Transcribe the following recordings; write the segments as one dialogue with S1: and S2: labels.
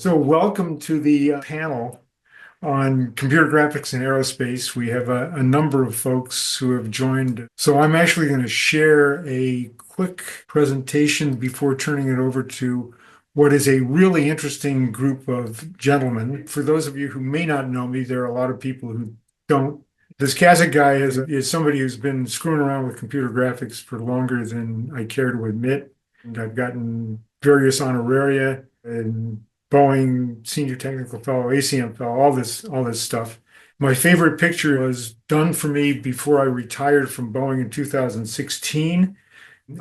S1: So welcome to the panel on computer graphics and aerospace. We have a number of folks who have joined. So I'm actually going to share a quick presentation before turning it over to what is a really interesting group of gentlemen. For those of you who may not know me, there are a lot of people who don't. This Kasik guy is somebody who's been screwing around with computer graphics for longer than I care to admit. And I've gotten various honoraria and Boeing Senior Technical Fellow, ACM Fellow, all this stuff. My favorite picture was done for me before I retired from Boeing in 2016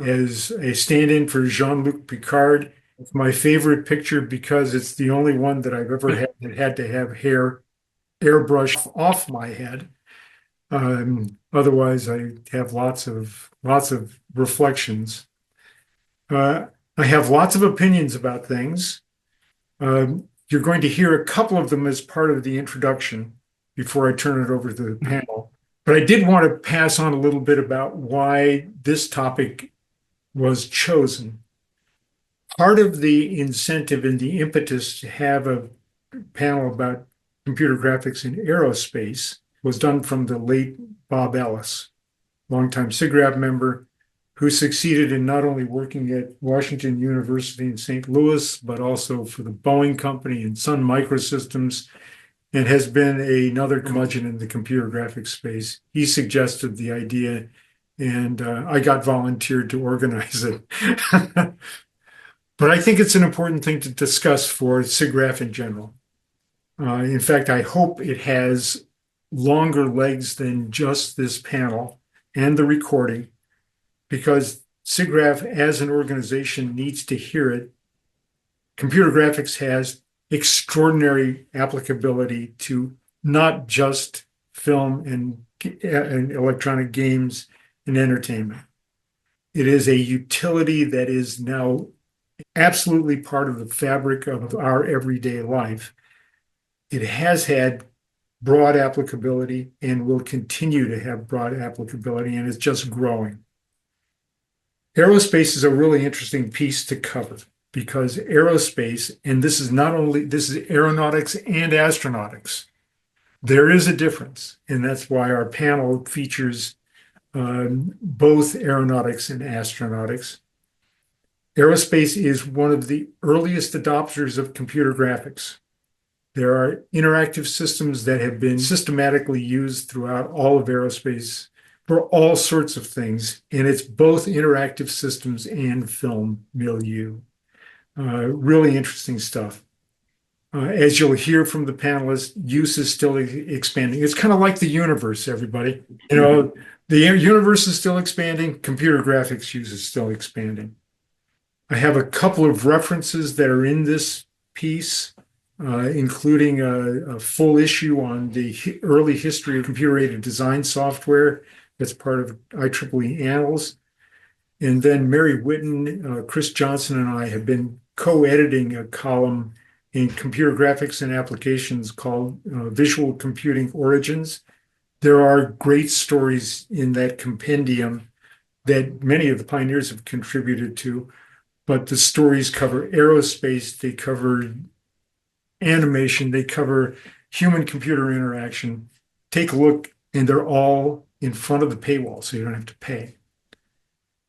S1: as a stand-in for Jean-Luc Picard. It's my favorite picture because it's the only one that I've ever had that had to have hair airbrushed off my head. Otherwise, I have lots of reflections. I have lots of opinions about things. You're going to hear a couple of them as part of the introduction before I turn it over to the panel. But I did want to pass on a little bit about why this topic was chosen. Part of the incentive and the impetus to have a panel about computer graphics in aerospace was done from the late Bob Ellis, longtime SIGGRAPH member, who succeeded in not only working at Washington University in St. Louis, but also for the Boeing Company and Sun Microsystems, and has been another curmudgeon in the computer graphics space. He suggested the idea, and I got volunteered to organize it. But I think it's an important thing to discuss for SIGGRAPH in general. In fact, I hope it has longer legs than just this panel and the recording, because SIGGRAPH as an organization needs to hear it. Computer graphics has extraordinary applicability to not just film and electronic games and entertainment. It is a utility that is now absolutely part of the fabric of our everyday life. It has had broad applicability and will continue to have broad applicability, and it's just growing. Aerospace is a really interesting piece to cover because aerospace, and this is aeronautics and astronautics. There is a difference, and that's why our panel features both aeronautics and astronautics. Aerospace is one of the earliest adopters of computer graphics. There are interactive systems that have been systematically used throughout all of aerospace for all sorts of things, and it's both interactive systems and film milieu. Really interesting stuff. As you'll hear from the panelists, use is still expanding. It's kind of like the universe, everybody. The universe is still expanding. Computer graphics use is still expanding. I have a couple of references that are in this piece, including a full issue on the early history of computer-aided design software. That's part of IEEE Annals. And then Mary Whitten, Chris Johnson, and I have been co-editing a column in computer graphics and applications called Visual Computing Origins. There are great stories in that compendium that many of the pioneers have contributed to, but the stories cover aerospace, they cover animation, they cover human-computer interaction. Take a look, and they're all in front of the paywall, so you don't have to pay.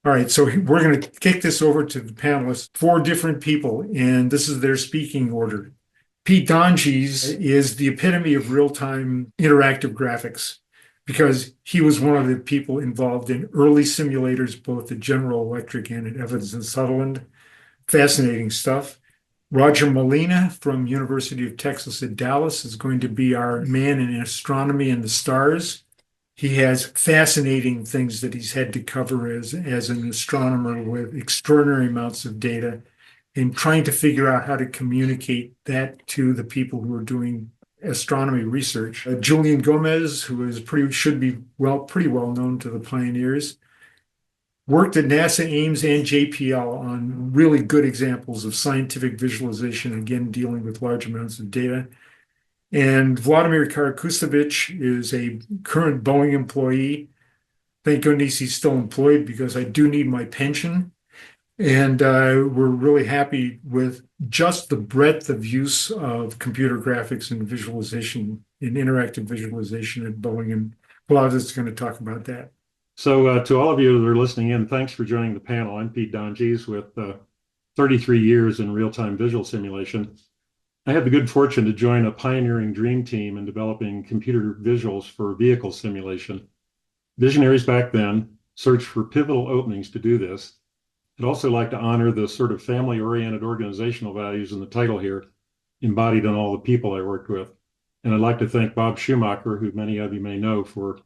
S1: All right, so we're going to kick this over to the panelists, 4 different people, and this is their speaking order. Pete Doenges is the epitome of real-time interactive graphics because he was one of the people involved in early simulators, both at General Electric and at Evans and Sutherland. Fascinating stuff. Roger Malina from University of Texas at Dallas is going to be our man in astronomy and the stars. He has fascinating things that he's had to cover as an astronomer with extraordinary amounts of data and trying to figure out how to communicate that to the people who are doing astronomy research. Julian Gomez, who is pretty well known to the pioneers, worked at NASA Ames and JPL on really good examples of scientific visualization, again, dealing with large amounts of data. And Vladimir Karakusevic is a current Boeing employee. Thank goodness he's still employed because I do need my pension. And we're really happy with just the breadth of use of computer graphics and visualization in interactive visualization at Boeing. And Claudia's going to talk about that.
S2: So, to all of you that are listening in, thanks for joining the panel. I'm Pete Doenges with 33 years in real-time visual simulation. I had the good fortune to join a pioneering dream team in developing computer visuals for vehicle simulation. Visionaries back then searched for pivotal openings to do this. I'd also like to honor the sort of family-oriented organizational values in the title here, embodied in all the people I worked with. And I'd like to thank Bob Schumacher, who many of you may know, for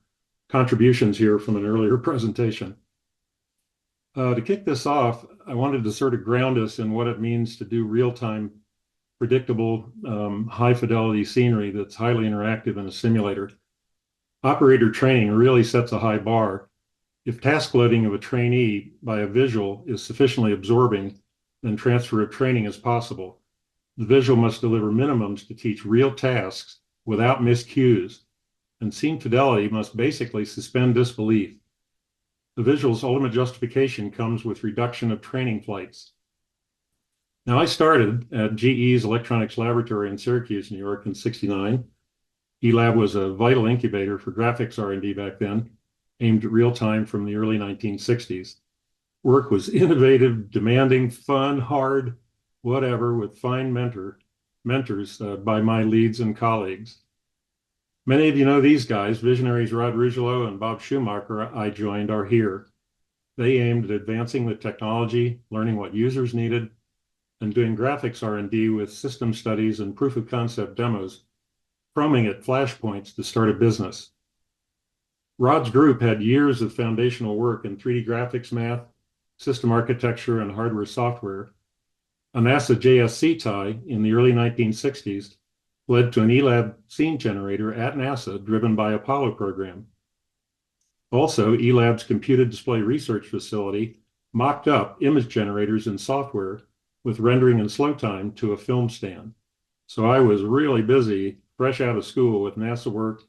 S2: contributions here from an earlier presentation. To kick this off, I wanted to sort of ground us in what it means to do real-time, predictable, high-fidelity scenery that's highly interactive in a simulator. Operator training really sets a high bar. If task loading of a trainee by a visual is sufficiently absorbing, then transfer of training is possible. The visual must deliver minimums to teach real tasks without miscues, and scene fidelity must basically suspend disbelief. The visual's ultimate justification comes with reduction of training flights. Now, I started at GE's Electronics Laboratory in Syracuse, New York in '69. eLab was a vital incubator for graphics R&D back then, aimed at real time from the early 1960s. Work was innovative, demanding, fun, hard, whatever, with fine mentors by my leads and colleagues. Many of you know these guys, visionaries Rod Ruggelo and Bob Schumacher I joined are here. They aimed at advancing the technology, learning what users needed, and doing graphics R&D with system studies and proof of concept demos, probing at flashpoints to start a business. Rod's group had years of foundational work in 3D graphics math, system architecture, and hardware software. A NASA JSC tie in the early 1960s led to an eLab scene generator at NASA driven by Apollo program. Also, eLab's computed display research facility mocked up image generators in software with rendering and slow time to a film stand. So I was really busy, fresh out of school with NASA work,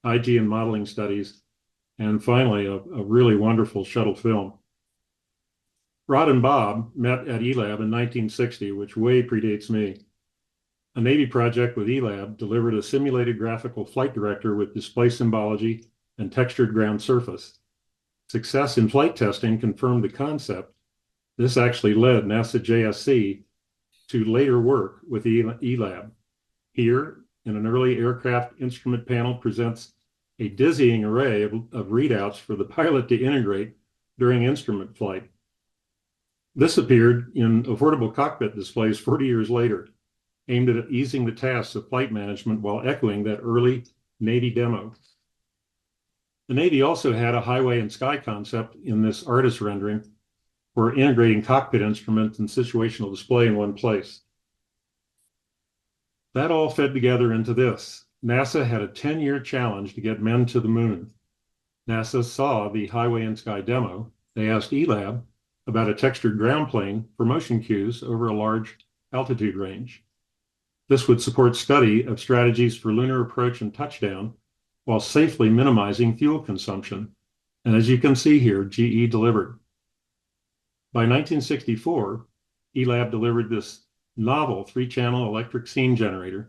S2: IG and modeling studies, and finally a really wonderful shuttle film. Rod and Bob met at eLab in 1960, which way predates me. A Navy project with eLab delivered a simulated graphical flight director with display symbology and textured ground surface. Success in flight testing confirmed the concept. This actually led NASA JSC to later work with eLab. Here, in an early aircraft instrument panel presents a dizzying array of readouts for the pilot to integrate during instrument flight. This appeared in affordable cockpit displays 40 years later, aimed at easing the tasks of flight management while echoing that early Navy demo. The Navy also had a highway and sky concept in this artist rendering for integrating cockpit instruments and situational display in one place. That all fed together into this. NASA had a 10-year challenge to get men to the moon. NASA saw the highway and sky demo. They asked eLab about a textured ground plane for motion cues over a large altitude range. This would support study of strategies for lunar approach and touchdown while safely minimizing fuel consumption. And as you can see here, GE delivered. By 1964, eLab delivered this novel 3-channel electric scene generator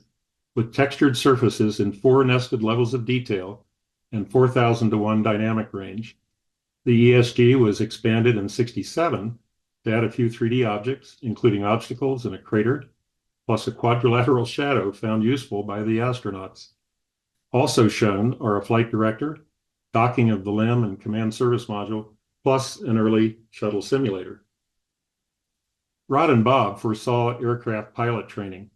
S2: with textured surfaces in 4 nested levels of detail and 4,000-to-1 dynamic range. The ESG was expanded in '67 to add a few 3D objects, including obstacles and a crater, plus a quadrilateral shadow found useful by the astronauts. Also shown are a flight director, docking of the LIM and command service module, plus an early shuttle simulator. Rod and Bob foresaw aircraft pilot training.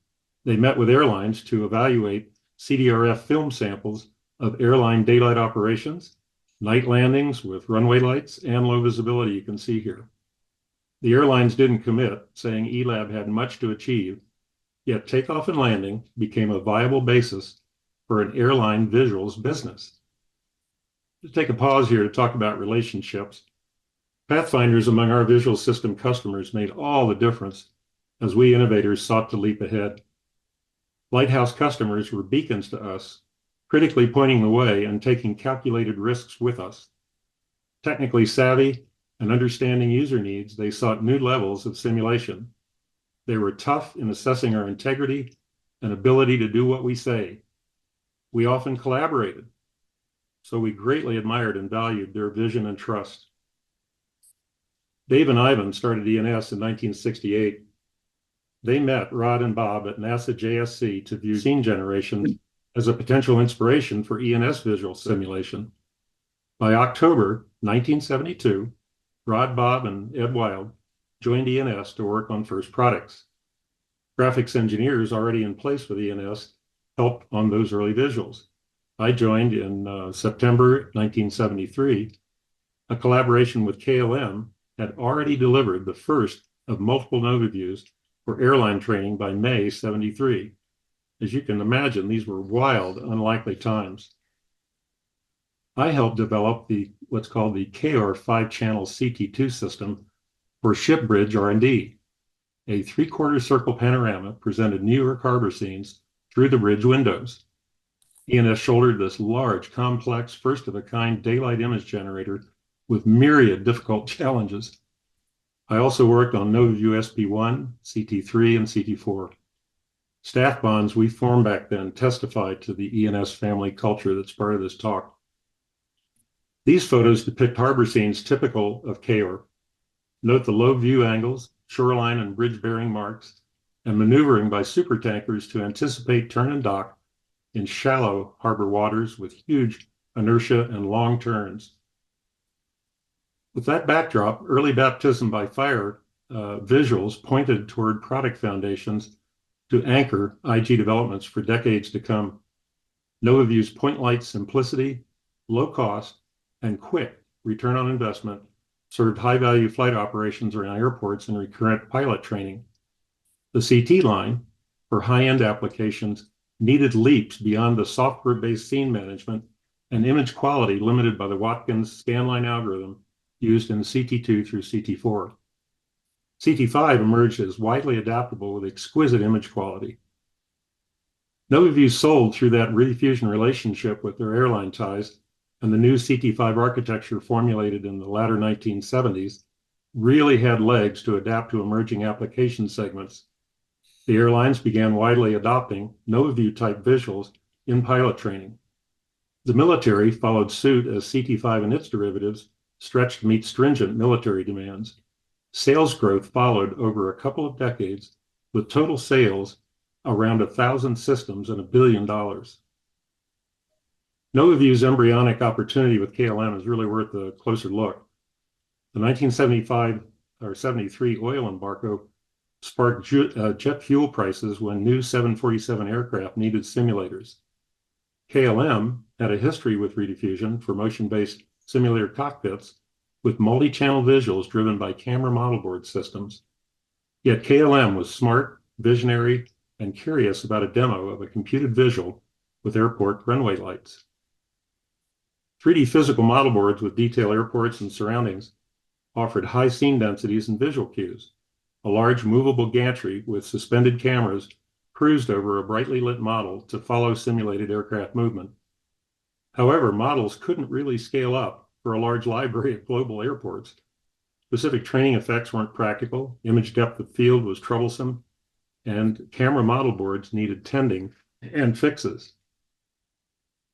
S2: They met with airlines to evaluate CDRF film samples of airline daylight operations, night landings with runway lights, and low visibility you can see here. The airlines didn't commit, saying eLab had much to achieve, yet takeoff and landing became a viable basis for an airline visuals business. Let's take a pause here to talk about relationships. Pathfinders among our visual system customers made all the difference as we innovators sought to leap ahead. Lighthouse customers were beacons to us, critically pointing the way and taking calculated risks with us. Technically savvy, and understanding user needs, they sought new levels of simulation. They were tough in assessing our integrity and ability to do what we say. We often collaborated, so we greatly admired and valued their vision and trust. Dave and Ivan started ENS in 1968. They met Rod and Bob at NASA JSC to view scene generation as a potential inspiration for ENS visual simulation. By October 1972, Rod, Bob, and Ed Wild joined ENS to work on first products. Graphics engineers already in place with ENS helped on those early visuals. I joined in September 1973. A collaboration with KLM had already delivered the first of multiple Nova views for airline training by May 73. As you can imagine, these were wild, unlikely times. I helped develop what's called the KR 5-channel CT2 system for ship bridge R&D. A 3/4 circle panorama presented New York harbor scenes through the bridge windows. ENS shouldered this large, complex, first-of-a-kind daylight image generator with myriad difficult challenges. I also worked on NovaView SP1, CT3, and CT4. Staff bonds we formed back then testified to the ENS family culture that's part of this talk. These photos depict harbor scenes typical of KR. Note the low view angles, shoreline and bridge bearing marks, and maneuvering by supertankers to anticipate turn and dock in shallow harbor waters with huge inertia and long turns. With that backdrop, early baptism by fire visuals pointed toward product foundations to anchor IG developments for decades to come. NovaView's point light simplicity, low cost, and quick return on investment served high-value flight operations around airports and recurrent pilot training. The CT line, for high-end applications, needed leaps beyond the software-based scene management and image quality limited by the Watkins scanline algorithm used in CT2 through CT4. CT5 emerged as widely adaptable with exquisite image quality. NovaView sold through that rediffusion relationship with their airline ties, and the new CT5 architecture formulated in the latter 1970s really had legs to adapt to emerging application segments. The airlines began widely adopting NovaView type visuals in pilot training. The military followed suit as CT5 and its derivatives stretched to meet stringent military demands. Sales growth followed over a couple of decades, with total sales around 1,000 systems and $1 billion. NovaView's embryonic opportunity with KLM is really worth a closer look. The 1975 or 73 oil embargo sparked jet fuel prices when new 747 aircraft needed simulators. KLM had a history with rediffusion for motion-based simulator cockpits with multi-channel visuals driven by camera model board systems. Yet KLM was smart, visionary, and curious about a demo of a computed visual with airport runway lights. 3D physical model boards with detailed airports and surroundings offered high scene densities and visual cues. A large movable gantry with suspended cameras cruised over a brightly lit model to follow simulated aircraft movement. However, models couldn't really scale up for a large library at global airports. Specific training effects weren't practical, image depth of field was troublesome, and camera model boards needed tending and fixes.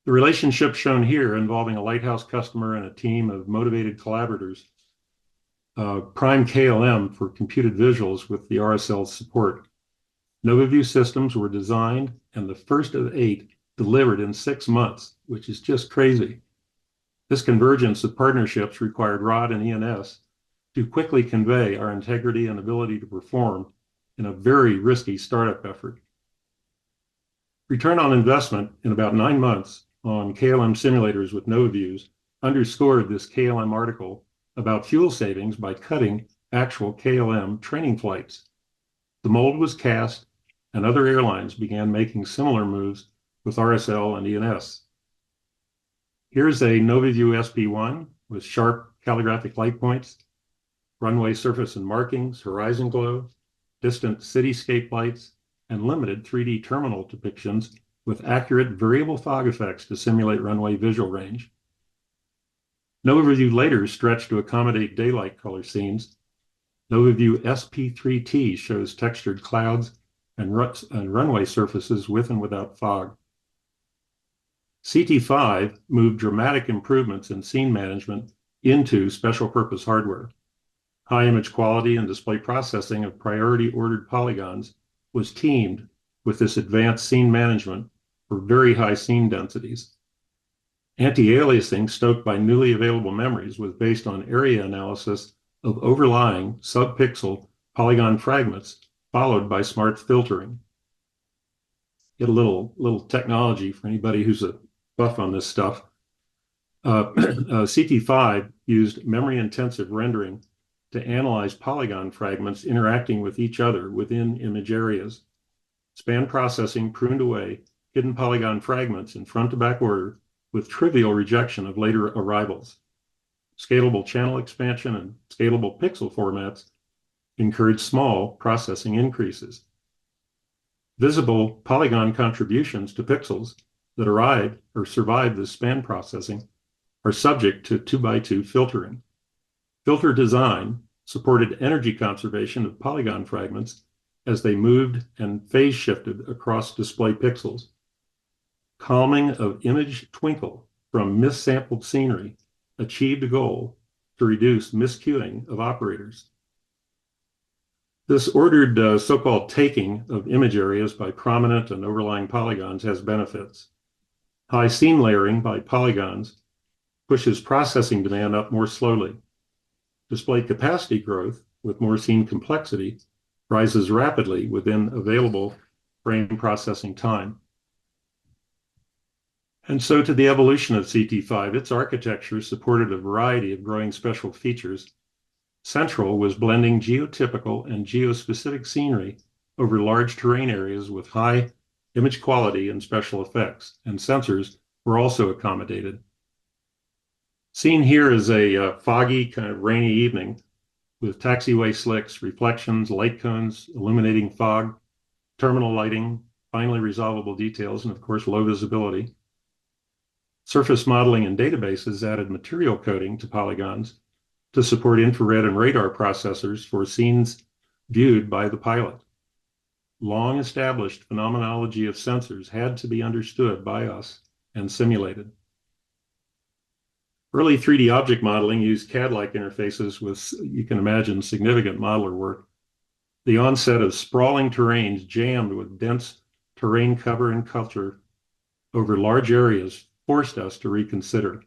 S2: The relationship shown here, involving a lighthouse customer and a team of motivated collaborators, primed KLM for computed visuals with the RSL's support. NovaView systems were designed and the first of 8 delivered in 6 months, which is just crazy. This convergence of partnerships required Rod and ENS to quickly convey our integrity and ability to perform in a very risky startup effort. Return on investment in about 9 months on KLM simulators with NovaViews underscored this KLM article about fuel savings by cutting actual KLM training flights. The mold was cast, and other airlines began making similar moves with RSL and ENS. Here's a NovaView SP1 with sharp calligraphic light points, runway surface and markings, horizon glow, distant cityscape lights, and limited 3D terminal depictions with accurate variable fog effects to simulate runway visual range. An overview later stretched to accommodate daylight color scenes. An overview SP3T shows textured clouds and runway surfaces with and without fog. CT5 moved dramatic improvements in scene management into special purpose hardware. High image quality and display processing of priority ordered polygons was teamed with this advanced scene management for very high scene densities. Anti-aliasing stoked by newly available memories was based on area analysis of overlying sub-pixel polygon fragments, followed by smart filtering. Get a little technology for anybody who's a buff on this stuff. CT5 used memory-intensive rendering to analyze polygon fragments interacting with each other within image areas. Span processing pruned away hidden polygon fragments in front-to-back order with trivial rejection of later arrivals. Scalable channel expansion and scalable pixel formats encourage small processing increases. Visible polygon contributions to pixels that arrive or survive this span processing are subject to 2x2 filtering. Filter design supported energy conservation of polygon fragments as they moved and phase shifted across display pixels. Calming of image twinkle from missampled scenery achieved a goal to reduce miscuing of operators. This ordered so-called taking of image areas by prominent and overlying polygons has benefits. High scene layering by polygons pushes processing demand up more slowly. Display capacity growth with more scene complexity rises rapidly within available frame processing time. And so to the evolution of CT5, its architecture supported a variety of growing special features. Central was blending geotypical and geospecific scenery over large terrain areas with high image quality and special effects, and sensors were also accommodated. Seen here is a foggy, kind of rainy evening with taxiway slicks, reflections, light cones, illuminating fog, terminal lighting, finely resolvable details, and of course, low visibility. Surface modeling and databases added material coding to polygons to support infrared and radar processors for scenes viewed by the pilot. Long established phenomenology of sensors had to be understood by us and simulated. Early 3D object modeling used CAD-like interfaces with, you can imagine, significant modeler work. The onset of sprawling terrains jammed with dense terrain cover and culture over large areas forced us to reconsider.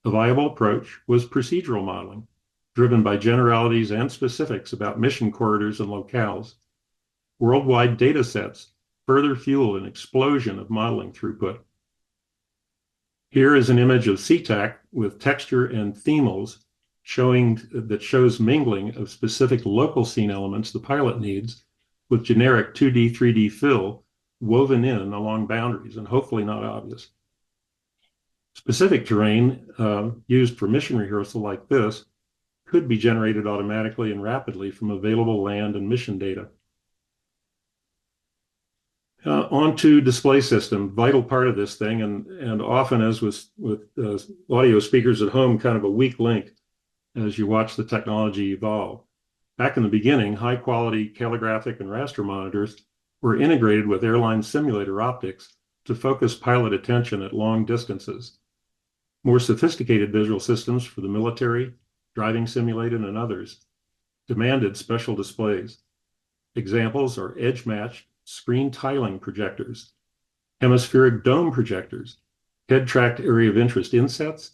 S2: A viable approach was procedural modeling, driven by generalities and specifics about mission corridors and locales. Worldwide data sets further fuel an explosion of modeling throughput. Here is an image of CTAC with texture and themals that shows mingling of specific local scene elements the pilot needs with generic 2D, 3D fill woven in along boundaries and hopefully not obvious. Specific terrain used for mission rehearsal like this could be generated automatically and rapidly from available land and mission data. On to display system, vital part of this thing, and often, as with audio speakers at home, kind of a weak link as you watch the technology evolve. Back in the beginning, high-quality calligraphic and raster monitors were integrated with airline simulator optics to focus pilot attention at long distances. More sophisticated visual systems for the military, driving simulated, and others demanded special displays. Examples are edge-matched screen tiling projectors, hemispheric dome projectors, head-tracked area of interest insets,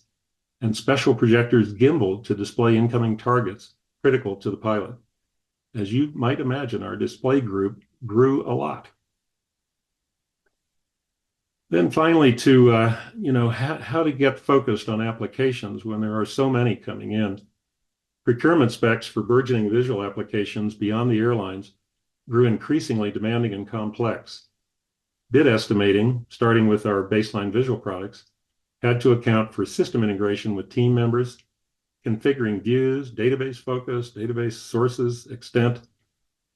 S2: and special projectors gimbaled to display incoming targets critical to the pilot. As you might imagine, our display group grew a lot. Then finally, to how to get focused on applications when there are so many coming in. Procurement specs for burgeoning visual applications beyond the airlines grew increasingly demanding and complex. Bid estimating, starting with our baseline visual products, had to account for system integration with team members, configuring views, database focus, database sources, extent,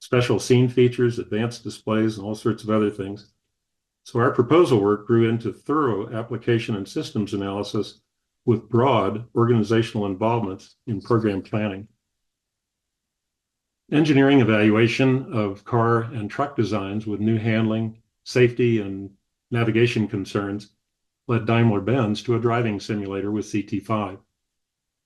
S2: special scene features, advanced displays, and all sorts of other things. So our proposal work grew into thorough application and systems analysis with broad organizational involvements in program planning. Engineering evaluation of car and truck designs with new handling, safety, and navigation concerns led Daimler-Benz to a driving simulator with CT5.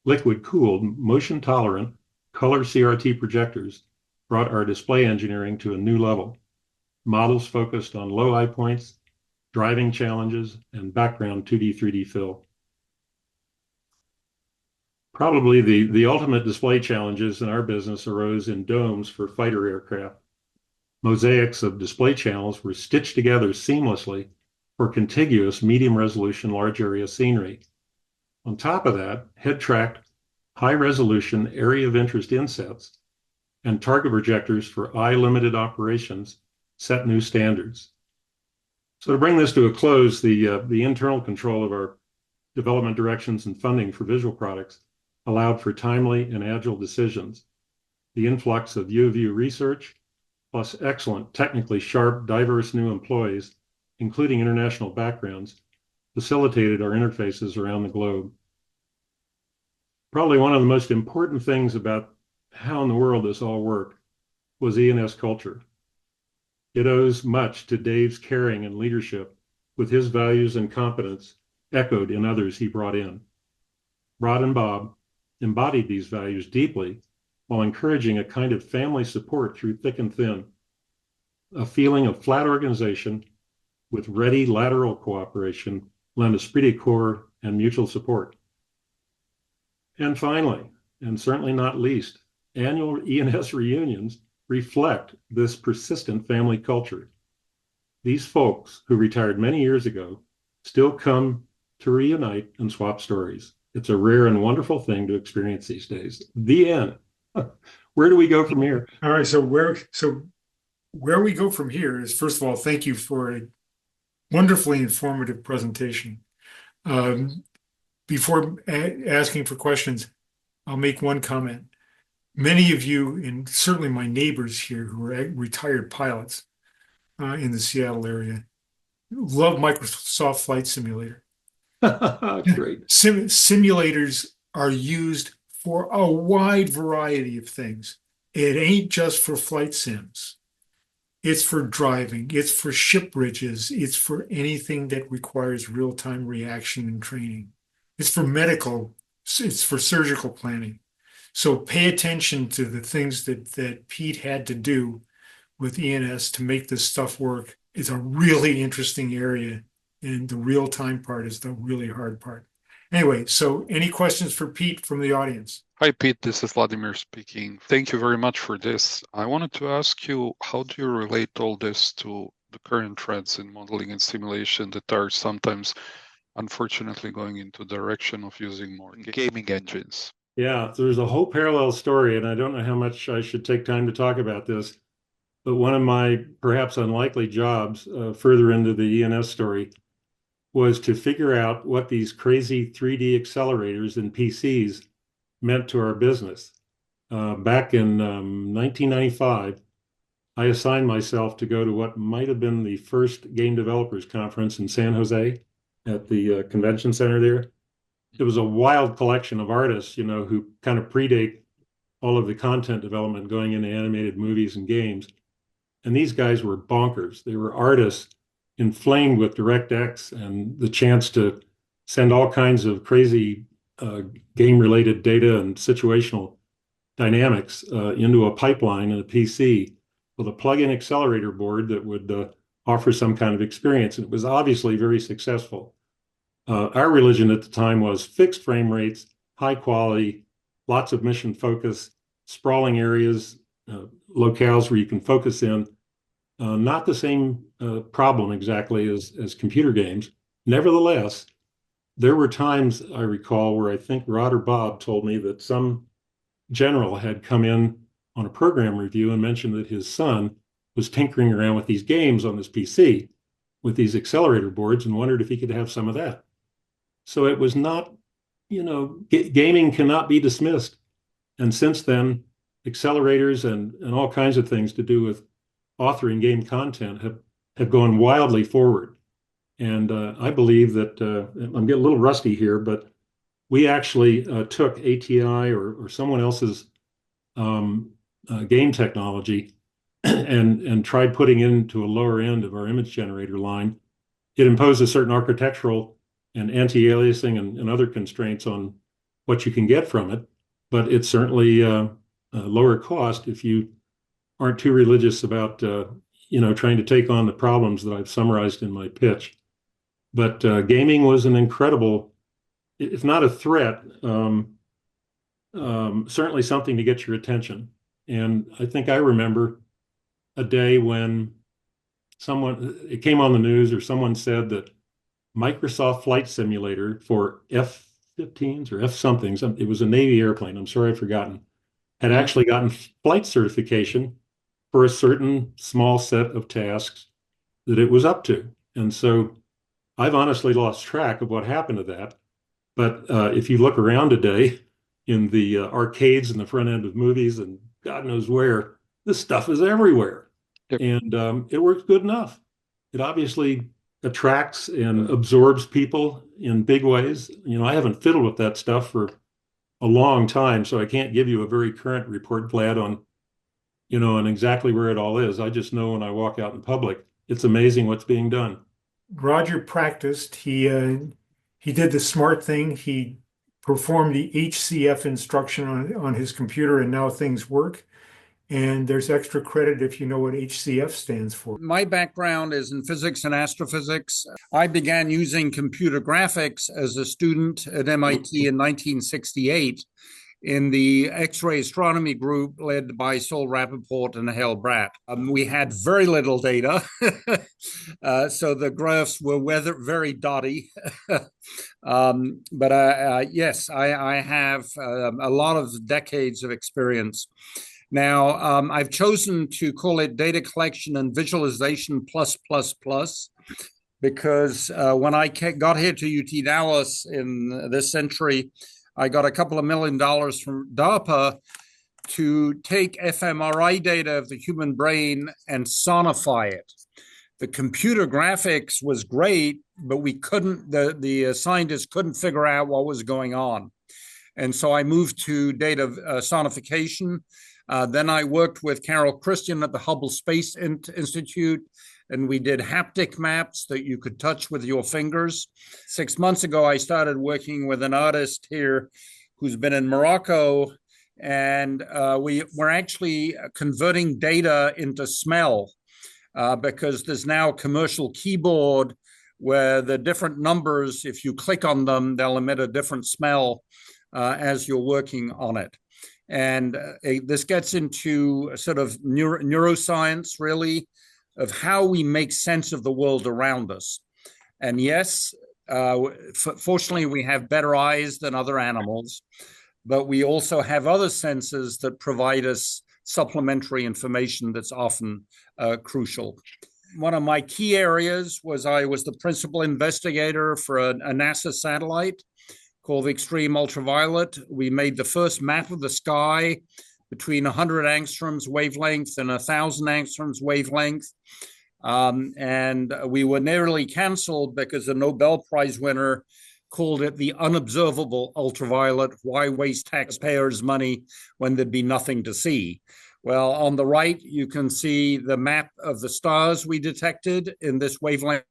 S2: Liquid-cooled, motion-tolerant, color CRT projectors brought our display engineering to a new level. Models focused on low eye points, driving challenges, and background 2D, 3D fill. Probably the ultimate display challenges in our business arose in domes for fighter aircraft. Mosaics of display channels were stitched together seamlessly for contiguous medium-resolution large area scenery. On top of that, head-tracked, high-resolution area of interest insets and target projectors for eye-limited operations set new standards. So to bring this to a close, the internal control of our development directions and funding for visual products allowed for timely and agile decisions. The influx of U of U research, plus excellent, technically sharp, diverse new employees, including international backgrounds, facilitated our interfaces around the globe. Probably one of the most important things about how in the world this all worked was E&S culture. It owes much to Dave's caring and leadership, with his values and competence echoed in others he brought in. Rod and Bob embodied these values deeply while encouraging a kind of family support through thick and thin, a feeling of flat organization with ready lateral cooperation, lent esprit de corps and mutual support. And finally, and certainly not least, annual E&S reunions reflect this persistent family culture. These folks who retired many years ago still come to reunite and swap stories. It's a rare and wonderful thing to experience these days. The end. Where do we go from here?
S1: All right, so where we go from here is, first of all, thank you for a wonderfully informative presentation. Before asking for questions, I'll make one comment. Many of you, and certainly my neighbors here who are retired pilots in the Seattle area, love Microsoft Flight Simulator.
S2: Great.
S1: Simulators are used for a wide variety of things. It ain't just for flight sims. It's for driving. It's for ship bridges. It's for anything that requires real-time reaction and training. It's for medical. It's for surgical planning. So pay attention to the things that Pete had to do with E&S to make this stuff work. It's a really interesting area, and the real-time part is the really hard part. Anyway, so any questions for Pete from the audience?
S3: Hi, Pete. This is Vladimir speaking. Thank you very much for this. I wanted to ask you, how do you relate all this to the current trends in modeling and simulation that are sometimes, unfortunately, going into the direction of using more gaming engines?
S2: Yeah, there's a whole parallel story, and I don't know how much I should take time to talk about this, but one of my perhaps unlikely jobs further into the E&S story was to figure out what these crazy 3D accelerators in PCs meant to our business. Back in 1995, I assigned myself to go to what might have been the first game developers conference in San Jose at the convention center there. It was a wild collection of artists, who kind of predate all of the content development going into animated movies and games. And these guys were bonkers. They were artists inflamed with DirectX and the chance to send all kinds of crazy game-related data and situational dynamics into a pipeline in a PC with a plug-in accelerator board that would offer some kind of experience. And it was obviously very successful. Our religion at the time was fixed frame rates, high quality, lots of mission focus, sprawling areas, locales where you can focus in. Not the same problem exactly as computer games. Nevertheless, there were times I recall where I think Rod or Bob told me that some general had come in on a program review and mentioned that his son was tinkering around with these games on his PC with these accelerator boards and wondered if he could have some of that. So it was not, gaming cannot be dismissed. And since then, accelerators and all kinds of things to do with authoring game content have gone wildly forward. And I believe that I'm getting a little rusty here, but we actually took ATI or someone else's game technology and tried putting it into a lower end of our image generator line. It imposed a certain architectural and anti-aliasing and other constraints on what you can get from it, but it's certainly lower cost if you aren't too religious about trying to take on the problems that I've summarized in my pitch. But gaming was an incredible, if not a threat, certainly something to get your attention. And I think I remember a day when it came on the news or someone said that Microsoft Flight Simulator for F-15s or F-somethings, it was a Navy airplane, I'm sorry I've forgotten, had actually gotten flight certification for a certain small set of tasks that it was up to. And so I've honestly lost track of what happened to that. But if you look around today in the arcades and the front end of movies and God knows where, this stuff is everywhere.
S3: Yep.
S2: And it works good enough. It obviously attracts and absorbs people in big ways. I haven't fiddled with that stuff for a long time, so I can't give you a very current report, Vlad, on exactly where it all is. I just know when I walk out in public, it's amazing what's being done.
S1: Roger practiced. He did the smart thing. He performed the HCF instruction on his computer, and now things work. And there's extra credit if you know what HCF stands for.
S4: My background is in physics and astrophysics. I began using computer graphics as a student at MIT in 1968 in the X-ray astronomy group led by Sol Rappaport and Hale Bratt. We had very little data, so the graphs were very dotty. But yes, I have a lot of decades of experience. Now, I've chosen to call it data collection and visualization plus, because when I got here to UT Dallas in this century, I got a couple of $1 million from DARPA to take fMRI data of the human brain and sonify it. The computer graphics was great, but the scientists couldn't figure out what was going on. And so I moved to data sonification. Then I worked with Carol Christian at the Hubble Space Institute, and we did haptic maps that you could touch with your fingers. 6 months ago, I started working with an artist here who's been in Morocco, and we're actually converting data into smell because there's now a commercial keyboard where the different numbers, if you click on them, they'll emit a different smell as you're working on it. And this gets into a sort of neuroscience, really, of how we make sense of the world around us. And yes, fortunately, we have better eyes than other animals, but we also have other senses that provide us supplementary information that's often crucial. One of my key areas was I was the principal investigator for a NASA satellite called the Extreme Ultraviolet. We made the first map of the sky between 100 angstroms wavelength and 1,000 angstroms wavelength. And we were nearly canceled because the Nobel Prize winner called it the unobservable ultraviolet. Why waste taxpayers' money when there'd be nothing to see? Well, on the right, you can see the map of the stars we detected in this wavelength.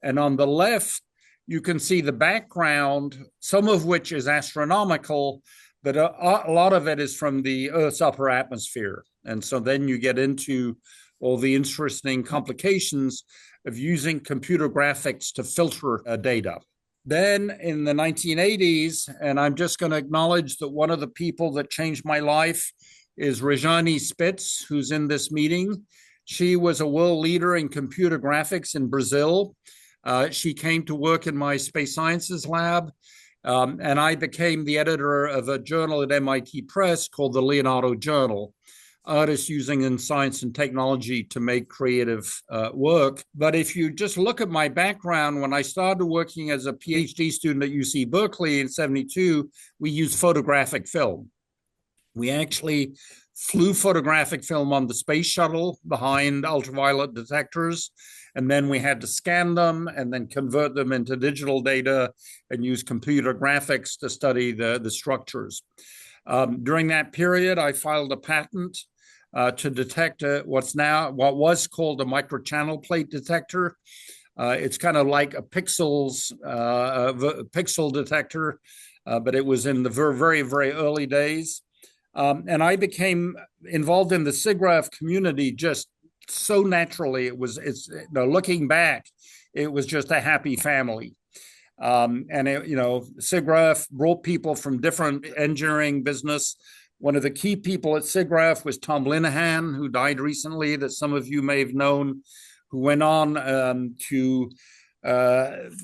S4: And on the left, you can see the background, some of which is astronomical, but a lot of it is from the Earth's upper atmosphere. And so then you get into all the interesting complications of using computer graphics to filter data. Then in the 1980s, and I'm just going to acknowledge that one of the people that changed my life is Rejane Spitz, who's in this meeting. She was a world leader in computer graphics in Brazil. She came to work in my space sciences lab, and I became the editor of a journal at MIT Press called the Leonardo Journal, artists using in science and technology to make creative work. But if you just look at my background, when I started working as a PhD student at UC Berkeley in '72, we used photographic film. We actually flew photographic film on the space shuttle behind ultraviolet detectors. And then we had to scan them and then convert them into digital data and use computer graphics to study the structures. During that period, I filed a patent to detect what was called a microchannel plate detector. It's kind of like a pixel detector, but it was in the very, very early days. And I became involved in the SIGGRAPH community just so naturally. Looking back, it was just a happy family. SIGGRAPH brought people from different engineering business. One of the key people at SIGGRAPH was Tom Linehan, who died recently, that some of you may have known, who went on to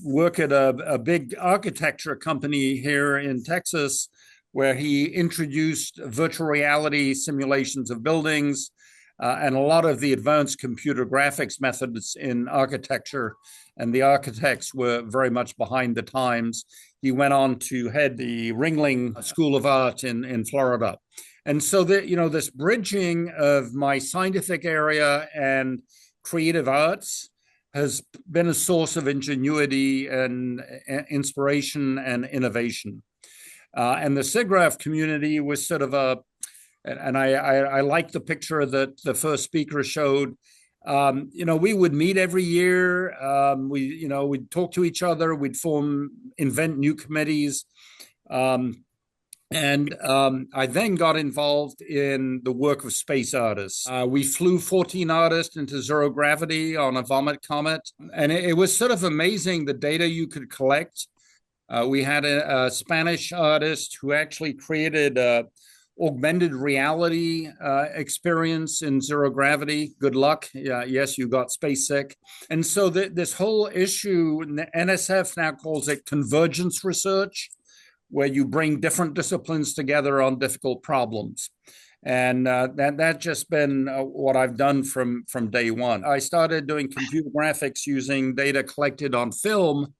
S4: work at a big architecture company here in Texas, where he introduced virtual reality simulations of buildings and a lot of the advanced computer graphics methods in architecture. And the architects were very much behind the times. He went on to head the Ringling School of Art in Florida. And so this bridging of my scientific area and creative arts has been a source of ingenuity and inspiration and innovation. And the SIGGRAPH community was sort of I like the picture that the first speaker showed. We would meet every year. We'd talk to each other. We'd invent new committees. I then got involved in the work of space artists. We flew 14 artists into zero gravity on a Vomit Comet. And it was sort of amazing the data you could collect. We had a Spanish artist who actually created augmented reality experience in zero gravity. Good luck. Yes, you got space sick. And so this whole issue, NSF now calls it convergence research, where you bring different disciplines together on difficult problems. And that's just been what I've done from day one. I started doing computer graphics using data collected on film.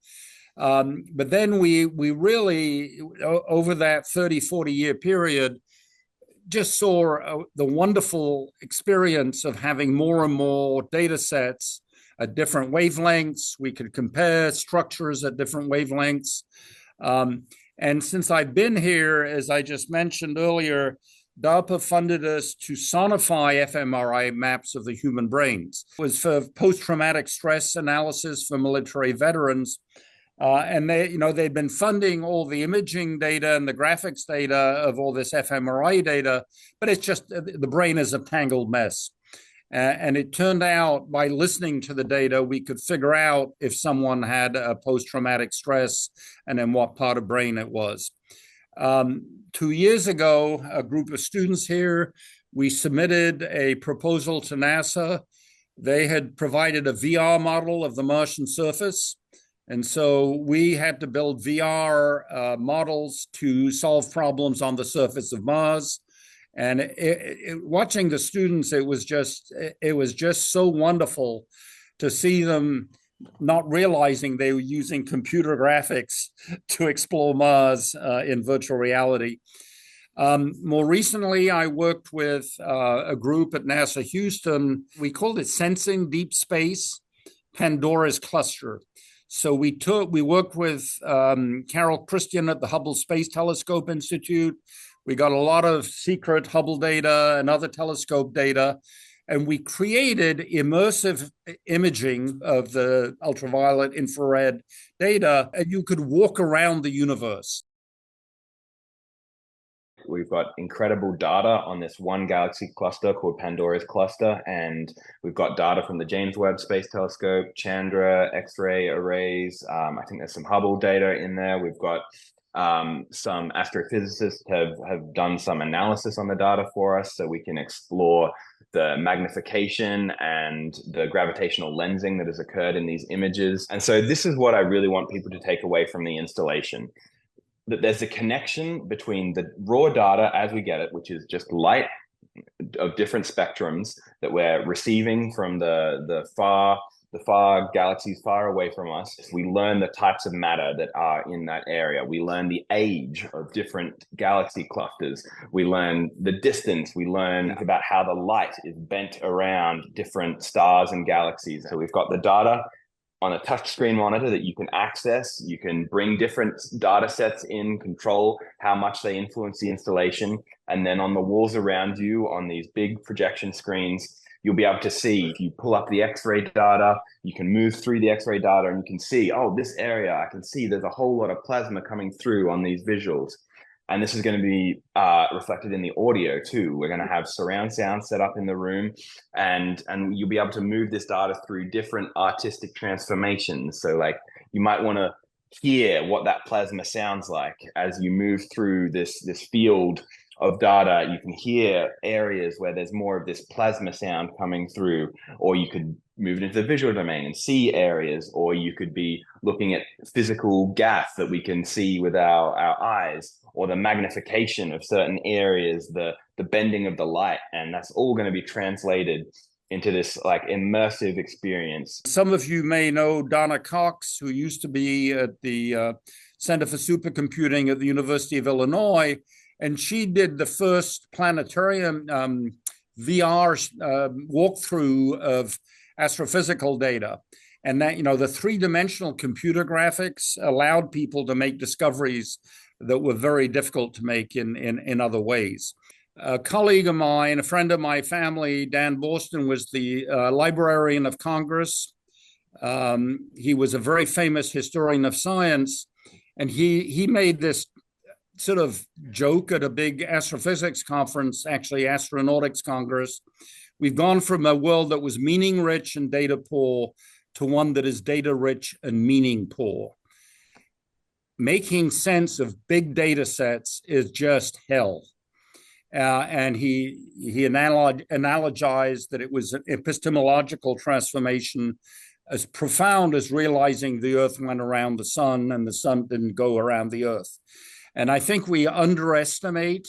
S4: But then we really, over that 30, 40-year period, just saw the wonderful experience of having more and more data sets at different wavelengths. We could compare structures at different wavelengths. And since I've been here, as I just mentioned earlier, DARPA funded us to sonify fMRI maps of the human brains. It was for post-traumatic stress analysis for military veterans. And they'd been funding all the imaging data and the graphics data of all this fMRI data, but it's just the brain is a tangled mess. And it turned out by listening to the data, we could figure out if someone had a post-traumatic stress and in what part of brain it was. 2 years ago, a group of students here, we submitted a proposal to NASA. They had provided a VR model of the Martian surface. And so we had to build VR models to solve problems on the surface of Mars. And watching the students, it was just so wonderful to see them not realizing they were using computer graphics to explore Mars in virtual reality. More recently, I worked with a group at NASA Houston. We called it Sensing Deep Space Pandora's Cluster. So we worked with Carol Christian at the Hubble Space Telescope Institute. We got a lot of secret Hubble data and other telescope data, and we created immersive imaging of the ultraviolet infrared data, and you could walk around the universe.
S5: We've got incredible data on this one galaxy cluster called Pandora's cluster, and we've got data from the James Webb Space Telescope, Chandra, X-ray arrays. I think there's some Hubble data in there. We've got some astrophysicists have done some analysis on the data for us, so we can explore the magnification and the gravitational lensing that has occurred in these images. And so this is what I really want people to take away from the installation. That there's a connection between the raw data as we get it, which is just light of different spectrums that we're receiving from the far the far galaxies far away from us. We learn the types of matter that are in that area. We learn the age of different galaxy clusters. We learn the distance. We learn about how the light is bent around different stars and galaxies. So we've got the data on a touchscreen monitor that you can access. You can bring different data sets in, control how much they influence the installation. And then on the walls around you, on these big projection screens, you'll be able to see, if you pull up the X-ray data, you can move through the X-ray data and you can see, oh, this area, I can see there's a whole lot of plasma coming through on these visuals. And this is going to be reflected in the audio too. We're going to have surround sound set up in the room, and you'll be able to move this data through different artistic transformations. So like you might want to hear what that plasma sounds like as you move through this field of data. You can hear areas where there's more of this plasma sound coming through, or you could move it into the visual domain and see areas, or you could be looking at physical gas that we can see with our eyes, or the magnification of certain areas, the bending of the light, and that's all going to be translated into this like immersive experience.
S4: Some of you may know Donna Cox, who used to be at the Center for Supercomputing at the University of Illinois, and she did the first planetarium VR walkthrough of astrophysical data. And that, the three-dimensional computer graphics allowed people to make discoveries that were very difficult to make in other ways. A colleague of mine, a friend of my family, Dan Boston, was the Librarian of Congress. He was a very famous historian of science, and he made this sort of joke at a big astrophysics conference, actually Astronautics Congress. We've gone from a world that was meaning rich and data poor to one that is data rich and meaning poor. Making sense of big data sets is just hell. And he analogized that it was an epistemological transformation as profound as realizing the Earth went around the sun and the sun didn't go around the Earth. And I think we underestimate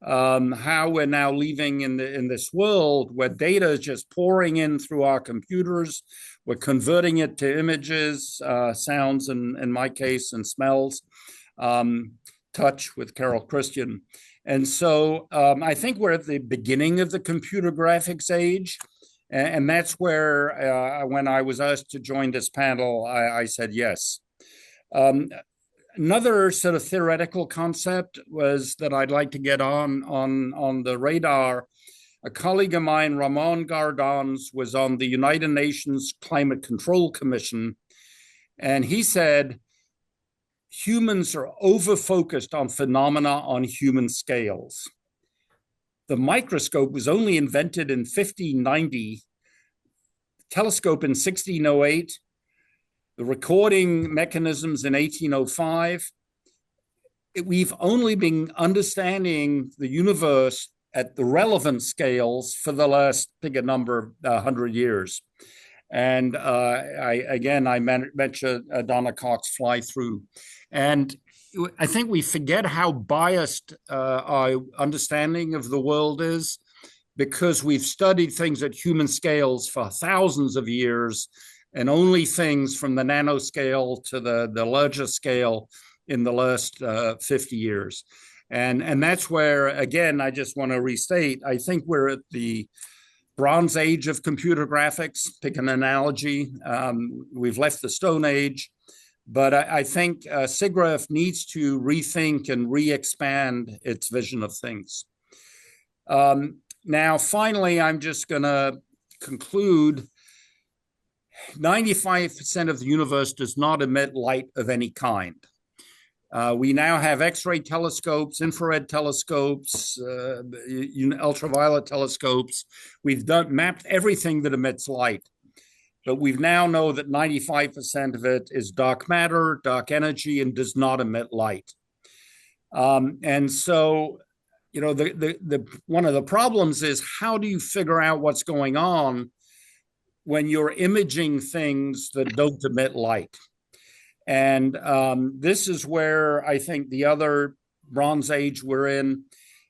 S4: how we're now living in this world where data is just pouring in through our computers. We're converting it to images, sounds, and in my case, and smells, touch with Carol Christian. And so I think we're at the beginning of the computer graphics age. And that's where, when I was asked to join this panel, I said yes. Another sort of theoretical concept was that I'd like to get on the radar. A colleague of mine, Ramon Gardons, was on the United Nations Climate Control Commission, and he said, humans are over-focused on phenomena on human scales. The microscope was only invented in 1590, telescope in 1608, the recording mechanisms in 1805. We've only been understanding the universe at the relevant scales for the last, pick a number, 100 years. And I mentioned Donna Cox fly through. And I think we forget how biased our understanding of the world is, because we've studied things at human scales for thousands of years, and only things from the nanoscale to the larger scale in the last 50 years. And that's where, again, I just want to restate, I think we're at the Bronze Age of computer graphics, pick an analogy. We've left the Stone Age, but I think SIGGRAPH needs to rethink and re-expand its vision of things. Now, finally, I'm just going to conclude. 95% of the universe does not emit light of any kind. We now have X-ray telescopes, infrared telescopes, ultraviolet telescopes. We've mapped everything that emits light, but we now know that 95% of it is dark matter, dark energy, and does not emit light. And so, one of the problems is, how do you figure out what's going on when you're imaging things that don't emit light? And this is where I think the other Bronze Age we're in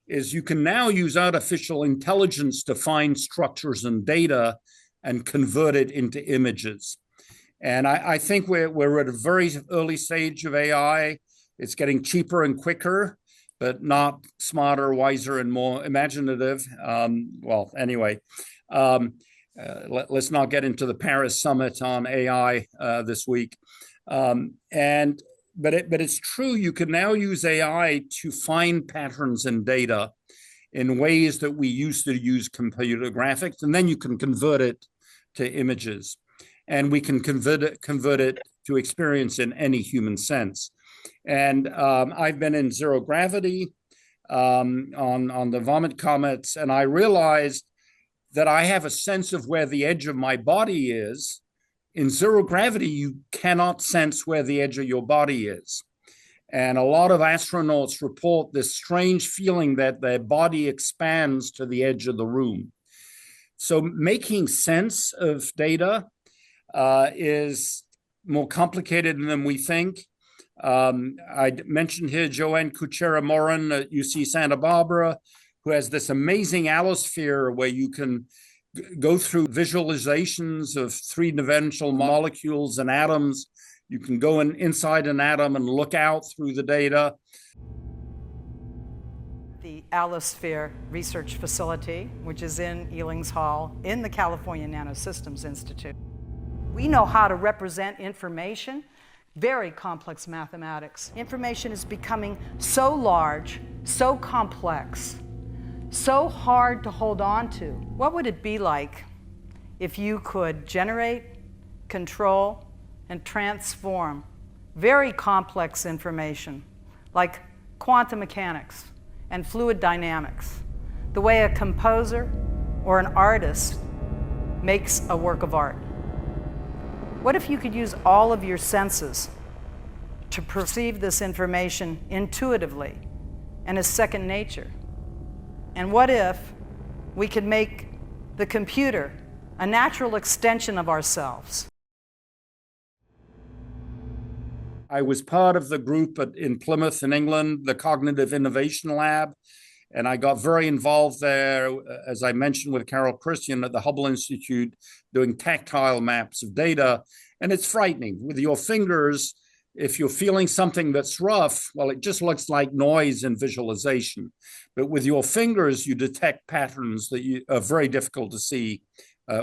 S4: is you can now use artificial intelligence to find structures and data and convert it into images. And I think we're at a very early stage of AI. It's getting cheaper and quicker, but not smarter, wiser, and more imaginative. Well, anyway, let's not get into the Paris summit on AI this week. But it's true, you can now use AI to find patterns in data in ways that we used to use computer graphics, and then you can convert it to images. And we can convert it to experience in any human sense. And I've been in zero gravity on the vomit comets, and I realized that I have a sense of where the edge of my body is. In zero gravity, you cannot sense where the edge of your body is. And a lot of astronauts report this strange feeling that their body expands to the edge of the room. So making sense of data is more complicated than we think. I mentioned here Joanne Kuchera-Morin at UC Santa Barbara, who has this amazing allosphere where you can go through visualizations of three-dimensional molecules and atoms. You can go inside an atom and look out through the data.
S6: The Allosphere Research Facility, which is in Ealing's Hall in the California Nanosystems Institute. We know how to represent information, very complex mathematics. Information is becoming so large, so complex, so hard to hold on to. What would it be like if you could generate, control, and transform very complex information like quantum mechanics and fluid dynamics, the way a composer or an artist makes a work of art? What if you could use all of your senses to perceive this information intuitively and as second nature? And what if we could make the computer a natural extension of ourselves?
S4: I was part of the group in Plymouth in England, the Cognitive Innovation Lab, and I got very involved there, as I mentioned, with Carol Christian at the Hubble Institute, doing tactile maps of data. And it's frightening. With your fingers, if you're feeling something that's rough, well, it just looks like noise in visualization. But with your fingers, you detect patterns that are very difficult to see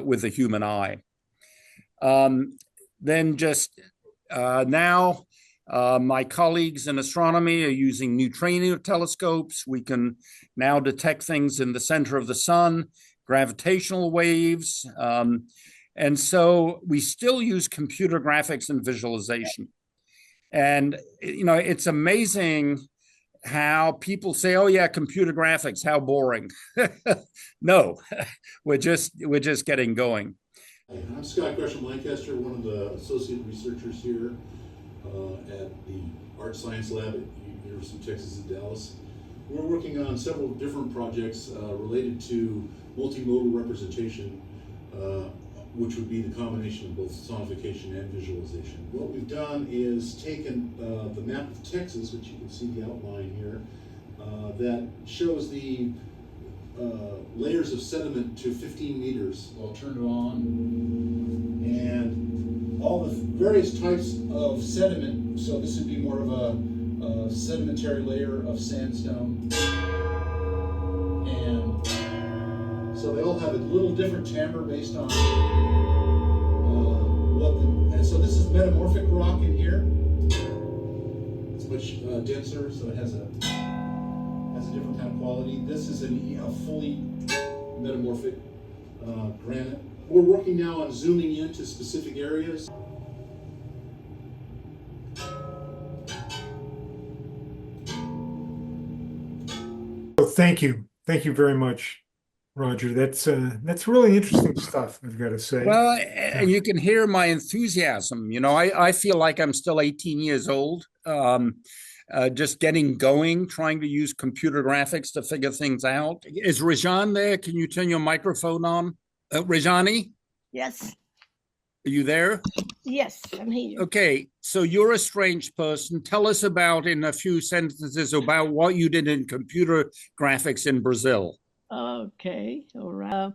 S4: with the human eye. Now, my colleagues in astronomy are using neutrino telescopes. We can now detect things in the center of the sun, gravitational waves. And so we still use computer graphics and visualization. And, you know, it's amazing how people say, oh yeah, computer graphics, how boring. No, we're just getting going.
S7: I'm Scott Gresham Lancaster, one of the associate researchers here at the Art Science Lab at University of Texas at Dallas. We're working on several different projects related to multimodal representation, which would be the combination of both sonification and visualization. What we've done is taken the map of Texas, which you can see the outline here, that shows the layers of sediment to 15 meters. I'll turn it on. And all the various types of sediment, so this would be more of a sedimentary layer of sandstone. And so they all have a little different timbre based on and so this is metamorphic rock in here. It's much denser, so it has a different kind of quality. This is a fully metamorphic granite. We're working now on zooming into specific areas.
S1: So thank you very much, Roger. That's really interesting stuff, I've got to say.
S4: Well, and you can hear my enthusiasm. You know, I feel like I'm still 18 years old. Just getting going, trying to use computer graphics to figure things out. Is Rajan there? Can you turn your microphone on? Rajani?
S8: Yes.
S4: Are you there?
S8: Yes, I'm here.
S4: Okay, so you're a strange person. Tell us about, in a few sentences, about what you did in computer graphics in Brazil.
S8: Okay, all right.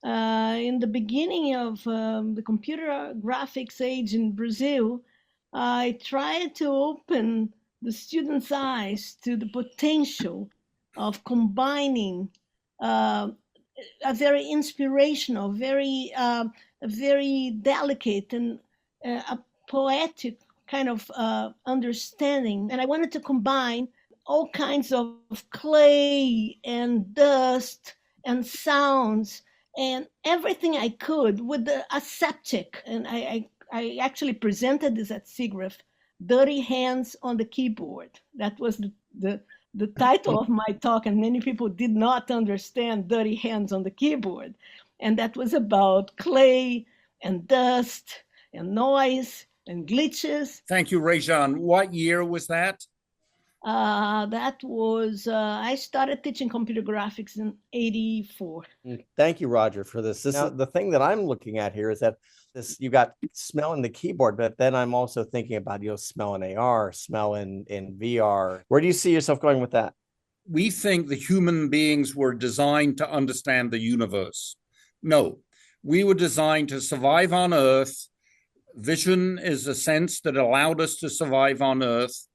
S8: in the beginning of the computer graphics age in Brazil, I tried to open the students' eyes to the potential of combining a very inspirational, very delicate and a poetic kind of understanding. And I wanted to combine all kinds of clay and dust and sounds and everything I could with the aseptic. And I actually presented this at SIGGRAPH, Dirty Hands on the Keyboard. That was the title of my talk, and many people did not understand Dirty Hands on the Keyboard. And that was about clay and dust and noise and glitches.
S4: Thank you, Rajan. What year was that?
S8: That was, I started teaching computer graphics in '84.
S9: Thank you, Roger, for this. Now, the thing that I'm looking at here is that you got smell in the keyboard, but then I'm also thinking about, smell in AR, smell in VR. Where do you see yourself going with that?
S4: We think the human beings were designed to understand the universe. No, we were designed to survive on Earth. Vision is a sense that allowed us to survive on Earth.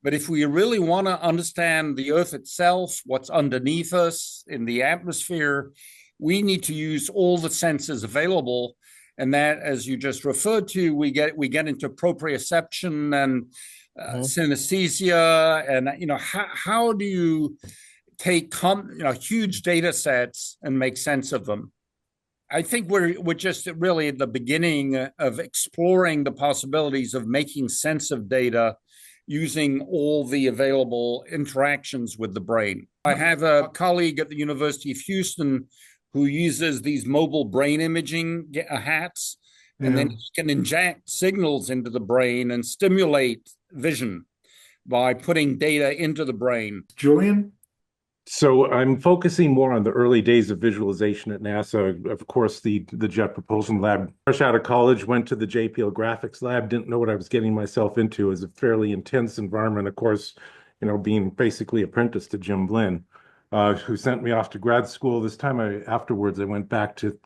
S4: But if we really want to understand the Earth itself, what's underneath us in the atmosphere, we need to use all the senses available. And that, as you just referred to, we get into proprioception and synesthesia. And how do you take huge data sets and make sense of them? I think we're just really at the beginning of exploring the possibilities of making sense of data using all the available interactions with the brain. I have a colleague at the University of Houston who uses these mobile brain imaging hats, and then he can inject signals into the brain and stimulate vision by putting data into the brain.
S1: Julian?
S2: So I'm focusing more on the early days of visualization at NASA. Of course, the Jet Propulsion Lab. Fresh out of college, went to the JPL graphics lab, didn't know what I was getting myself into. It was a fairly intense environment, of course, being basically apprenticed to Jim Blinn, who sent me off to grad school. This time afterwards, I went back to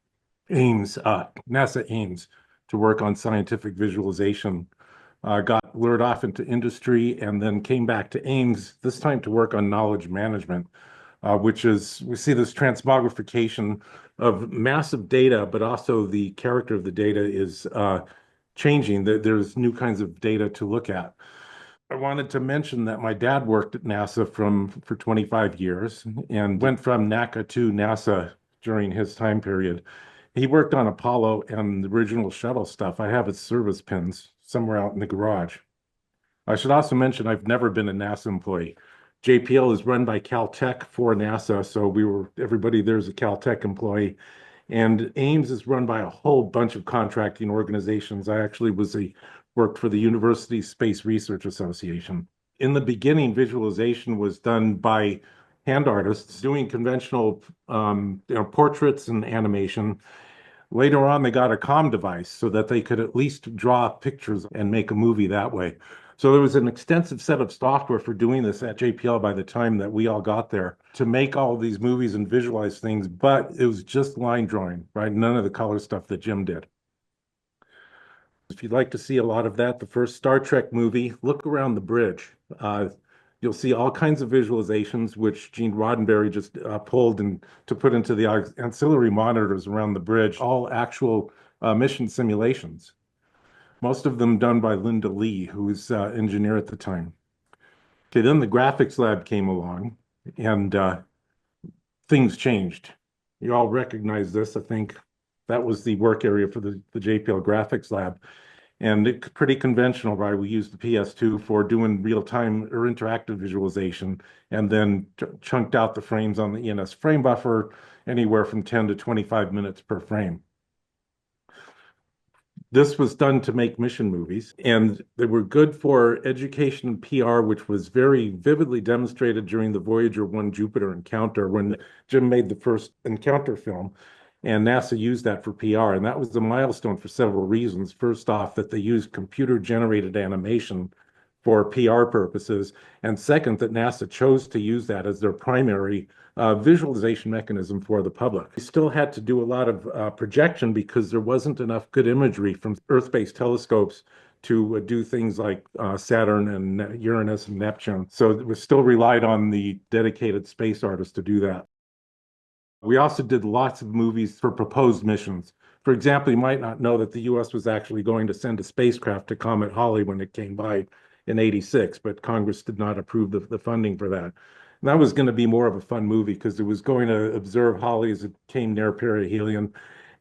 S2: Ames, NASA Ames, to work on scientific visualization. Got lured off into industry and then came back to Ames, this time to work on knowledge management. Which is, we see this transmogrification of massive data, but also the character of the data is changing. There's new kinds of data to look at. I wanted to mention that my dad worked at NASA for 25 years and went from NACA to NASA during his time period. He worked on Apollo and the original shuttle stuff. I have his service pins somewhere out in the garage. I should also mention I've never been a NASA employee. JPL is run by Caltech for NASA, so everybody there's a Caltech employee. And Ames is run by a whole bunch of contracting organizations. I actually worked for the University Space Research Association. In the beginning, visualization was done by hand artists doing conventional portraits and animation. Later on, they got a comm device so that they could at least draw pictures and make a movie that way. So there was an extensive set of software for doing this at JPL by the time that we all got there to make all these movies and visualize things, but it was just line drawing, right? None of the color stuff that Jim did. If you'd like to see a lot of that, the first Star Trek movie, look around the bridge. You'll see all kinds of visualizations, which Gene Roddenberry just pulled and to put into the ancillary monitors around the bridge, all actual mission simulations. Most of them done by Linda Lee, who was engineer at the time. Okay, then the graphics lab came along and things changed. You all recognize this. I think that was the work area for the JPL graphics lab. And it's pretty conventional, right? We used the PS2 for doing real-time or interactive visualization and then chunked out the frames on the ENS frame buffer anywhere from 10 to 25 minutes per frame. This was done to make mission movies, and they were good for education and PR, which was very vividly demonstrated during the Voyager 1 Jupiter encounter when Jim made the first encounter film, and NASA used that for PR, and that was a milestone for several reasons. First off, that they used computer-generated animation for PR purposes. And second, that NASA chose to use that as their primary visualization mechanism for the public. We still had to do a lot of projection because there wasn't enough good imagery from Earth-based telescopes to do things like Saturn and Uranus and Neptune. So we still relied on the dedicated space artists to do that. We also did lots of movies for proposed missions. For example, you might not know that the US was actually going to send a spacecraft to Comet Halley when it came by in '86, but Congress did not approve the funding for that. And that was going to be more of a fun movie because it was going to observe Halley as it came near perihelion,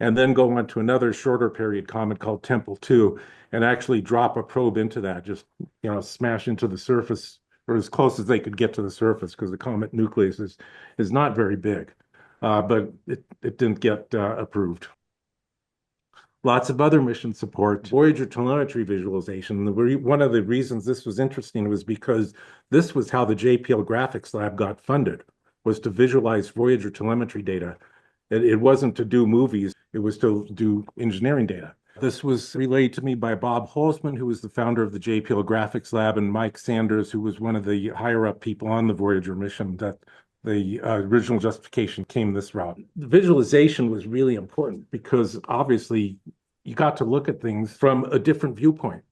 S2: and then go on to another shorter period comet called Tempel 2 and actually drop a probe into that, just smash into the surface or as close as they could get to the surface because the comet nucleus is not very big. But it didn't get approved. Lots of other mission support. Voyager telemetry visualization. One of the reasons this was interesting was because this was how the JPL graphics lab got funded, was to visualize Voyager telemetry data. It wasn't to do movies, it was to do engineering data. This was relayed to me by Bob Holzman, who was the founder of the JPL graphics lab, and Mike Sanders, who was one of the higher up people on the Voyager mission, that the original justification came this route. The visualization was really important because obviously you got to look at things from a different viewpoint,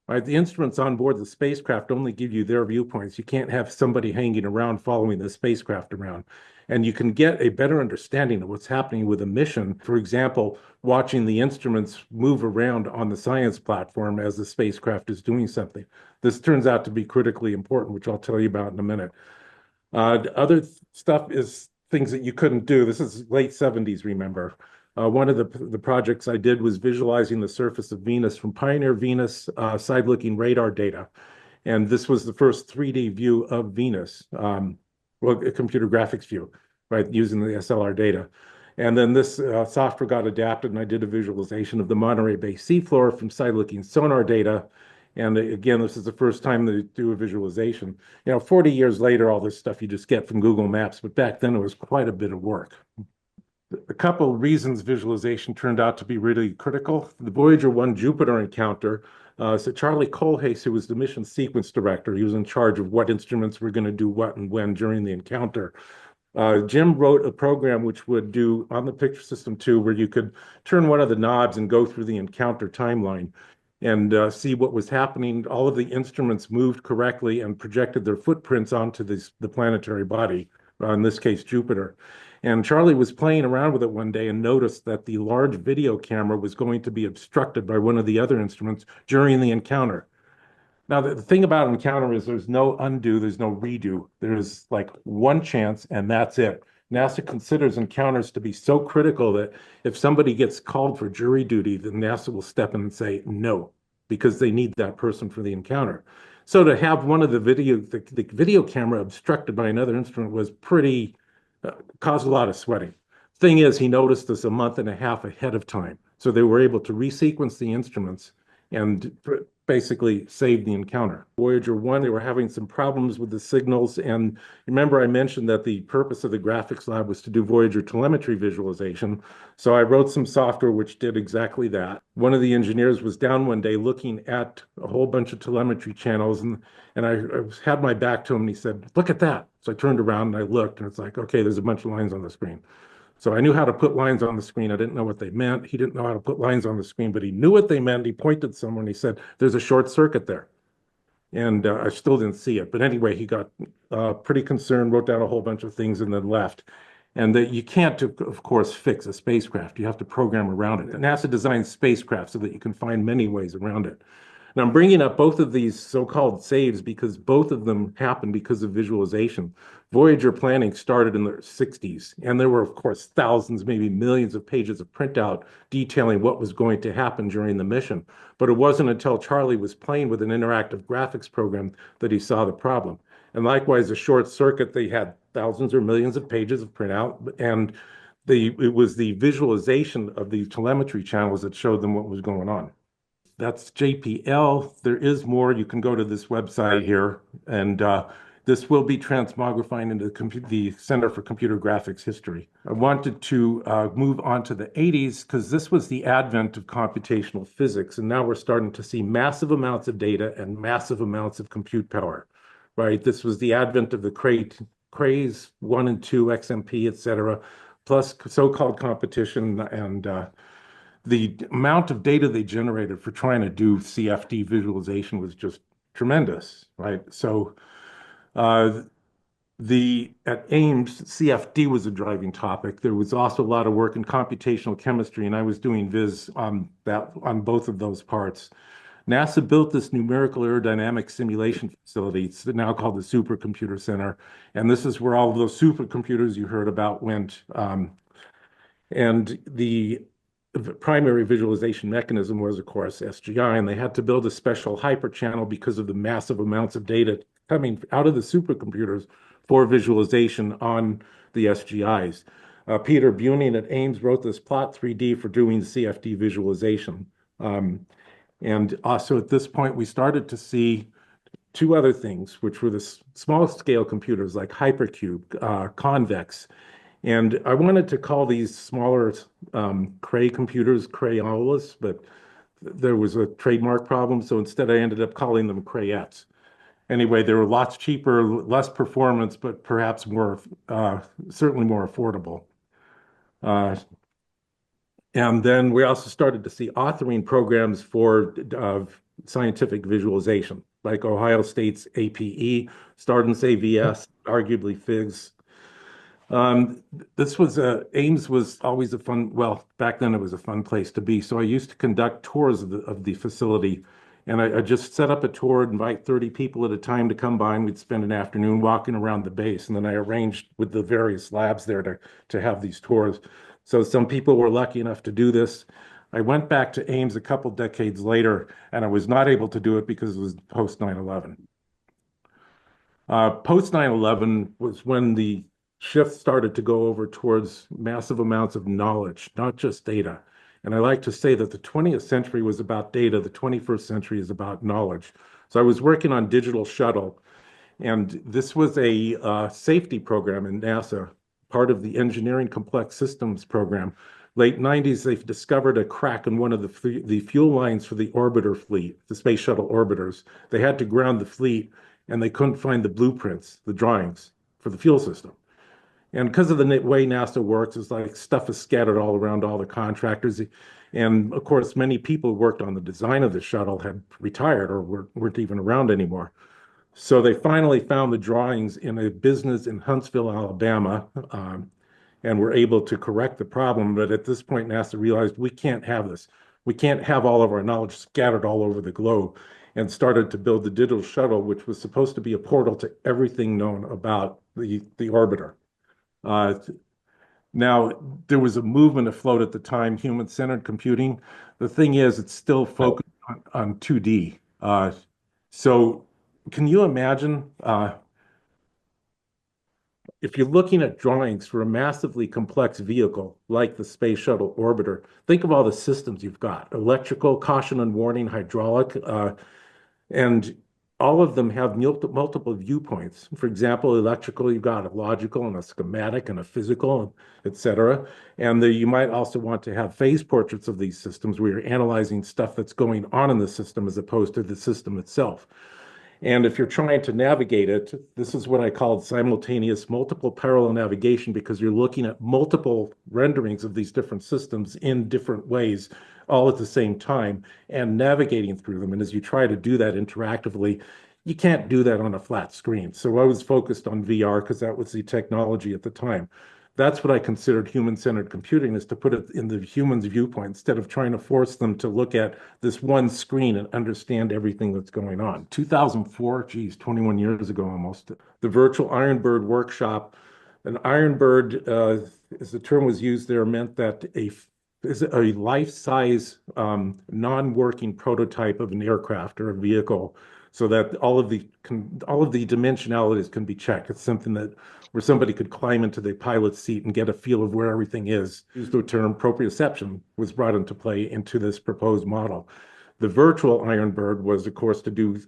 S2: right? The instruments on board the spacecraft only give you their viewpoints. You can't have somebody hanging around following the spacecraft around. And you can get a better understanding of what's happening with a mission. For example, watching the instruments move around on the science platform as the spacecraft is doing something. This turns out to be critically important, which I'll tell you about in a minute. Other stuff is things that you couldn't do. This is late 70s, remember. One of the projects I did was visualizing the surface of Venus from Pioneer Venus side-looking radar data. And this was the first 3D view of Venus, well, a computer graphics view, right, using the SLR data. And then this software got adapted, and I did a visualization of the Monterey Bay seafloor from side-looking sonar data. And again, this is the first time they do a visualization. 40 years later, all this stuff you just get from Google Maps, but back then it was quite a bit of work. A couple of reasons visualization turned out to be really critical. The Voyager 1 Jupiter encounter, so Charlie Colhase, who was the mission sequence director, he was in charge of what instruments were going to do what and when during the encounter. Jim wrote a program which would do on the picture system 2, where you could turn one of the knobs and go through the encounter timeline and see what was happening. All of the instruments moved correctly and projected their footprints onto the planetary body, in this case, Jupiter. And Charlie was playing around with it one day and noticed that the large video camera was going to be obstructed by one of the other instruments during the encounter. Now, the thing about an encounter is there's no undo, there's no redo. There's like one chance, and that's it. NASA considers encounters to be so critical that if somebody gets called for jury duty, then NASA will step in and say no, because they need that person for the encounter. So to have one of the video camera obstructed by another instrument was pretty, caused a lot of sweating. Thing is, he noticed this a month and a half ahead of time. So they were able to resequence the instruments and basically save the encounter. Voyager 1, they were having some problems with the signals. And remember, I mentioned that the purpose of the graphics lab was to do Voyager telemetry visualization. So I wrote some software which did exactly that. One of the engineers was down one day looking at a whole bunch of telemetry channels, and I had my back to him, and he said, "Look at that." So I turned around and I looked, and it's like, okay, there's a bunch of lines on the screen. So I knew how to put lines on the screen. I didn't know what they meant. He didn't know how to put lines on the screen, but he knew what they meant. He pointed somewhere and he said, "There's a short circuit there." And I still didn't see it. But anyway, he got pretty concerned, wrote down a whole bunch of things, and then left. And you can't, of course, fix a spacecraft. You have to program around it. And NASA designed spacecraft so that you can find many ways around it. Now, I'm bringing up both of these so-called saves because both of them happened because of visualization. Voyager planning started in the 60s, and there were, of course, thousands, maybe millions of pages of printout detailing what was going to happen during the mission. But it wasn't until Charlie was playing with an interactive graphics program that he saw the problem. And likewise, a short circuit, they had thousands or millions of pages of printout, and it was the visualization of the telemetry channels that showed them what was going on. That's JPL. There is more. You can go to this website here, and
S10: This will be transmogrifying into the Center for Computer Graphics History. I wanted to move on to the 80s because this was the advent of computational physics, and now we're starting to see massive amounts of data and massive amounts of compute power, right? This was the advent of the Crays 1 and 2, XMP, et cetera, plus so-called competition, and the amount of data they generated for trying to do CFD visualization was just tremendous, right? So at Ames, CFD was a driving topic. There was also a lot of work in computational chemistry, and I was doing viz on both of those parts. NASA built this numerical aerodynamic simulation facility. It's now called the Supercomputer Center, and this is where all of those supercomputers you heard about went. And the primary visualization mechanism was, of course, SGI, and they had to build a special hyperchannel because of the massive amounts of data coming out of the supercomputers for visualization on the SGIs. Peter Buning at Ames wrote this plot 3D for doing CFD visualization. And also at this point, we started to see two other things, which were the small scale computers like Hypercube, Convex. And I wanted to call these smaller Cray computers Crayolas, but there was a trademark problem. So instead, I ended up calling them Crayettes. Anyway, they were lots cheaper, less performance, but perhaps more, certainly more affordable. And then we also started to see authoring programs for scientific visualization, like Ohio State's APE, Stardust AVS, arguably FIGS. Ames was always a fun, well, back then it was a fun place to be. So I used to conduct tours of the facility. And I just set up a tour, invite 30 people at a time to come by, and we'd spend an afternoon walking around the base. And then I arranged with the various labs there to have these tours. So some people were lucky enough to do this. I went back to Ames a couple decades later, and I was not able to do it because it was post 9/11. Post 9/11 was when the shift started to go over towards massive amounts of knowledge, not just data. And I like to say that the 20th century was about data, the 21st century is about knowledge. So I was working on Digital Shuttle, and this was a safety program in NASA, part of the Engineering Complex Systems program. Late 90s, they've discovered a crack in one of the fuel lines for the orbiter fleet, the space shuttle orbiters. They had to ground the fleet, and they couldn't find the blueprints, the drawings for the fuel system. And because of the way NASA works, it's like stuff is scattered all around all the contractors. And of course, many people who worked on the design of the shuttle had retired or weren't even around anymore. So they finally found the drawings in a business in Huntsville, Alabama, and were able to correct the problem. But at this point, NASA realized we can't have this. We can't have all of our knowledge scattered all over the globe, and started to build the Digital Shuttle, which was supposed to be a portal to everything known about the orbiter. Now, there was a movement afloat at the time, human-centered computing. The thing is, it's still focused on 2D. So can you imagine if you're looking at drawings for a massively complex vehicle like the Space Shuttle Orbiter, think of all the systems you've got: electrical, caution and warning, hydraulic, and all of them have multiple viewpoints. For example, electrical, you've got a logical and a schematic and a physical, et cetera. And you might also want to have phase portraits of these systems where you're analyzing stuff that's going on in the system as opposed to the system itself. And if you're trying to navigate it, this is what I called simultaneous multiple parallel navigation, because you're looking at multiple renderings of these different systems in different ways, all at the same time, and navigating through them. And as you try to do that interactively, you can't do that on a flat screen. So I was focused on VR because that was the technology at the time. That's what I considered human-centered computing, is to put it in the human's viewpoint instead of trying to force them to look at this one screen and understand everything that's going on. 2004, geez, 21 years ago almost, the virtual Ironbird workshop. An Ironbird, as the term was used there, meant that is a life-size, non-working prototype of an aircraft or a vehicle, so that all of the dimensionalities can be checked. It's something that where somebody could climb into the pilot's seat and get a feel of where everything is. The term proprioception was brought into play into this proposed model. The virtual Iron Bird was, of course, to do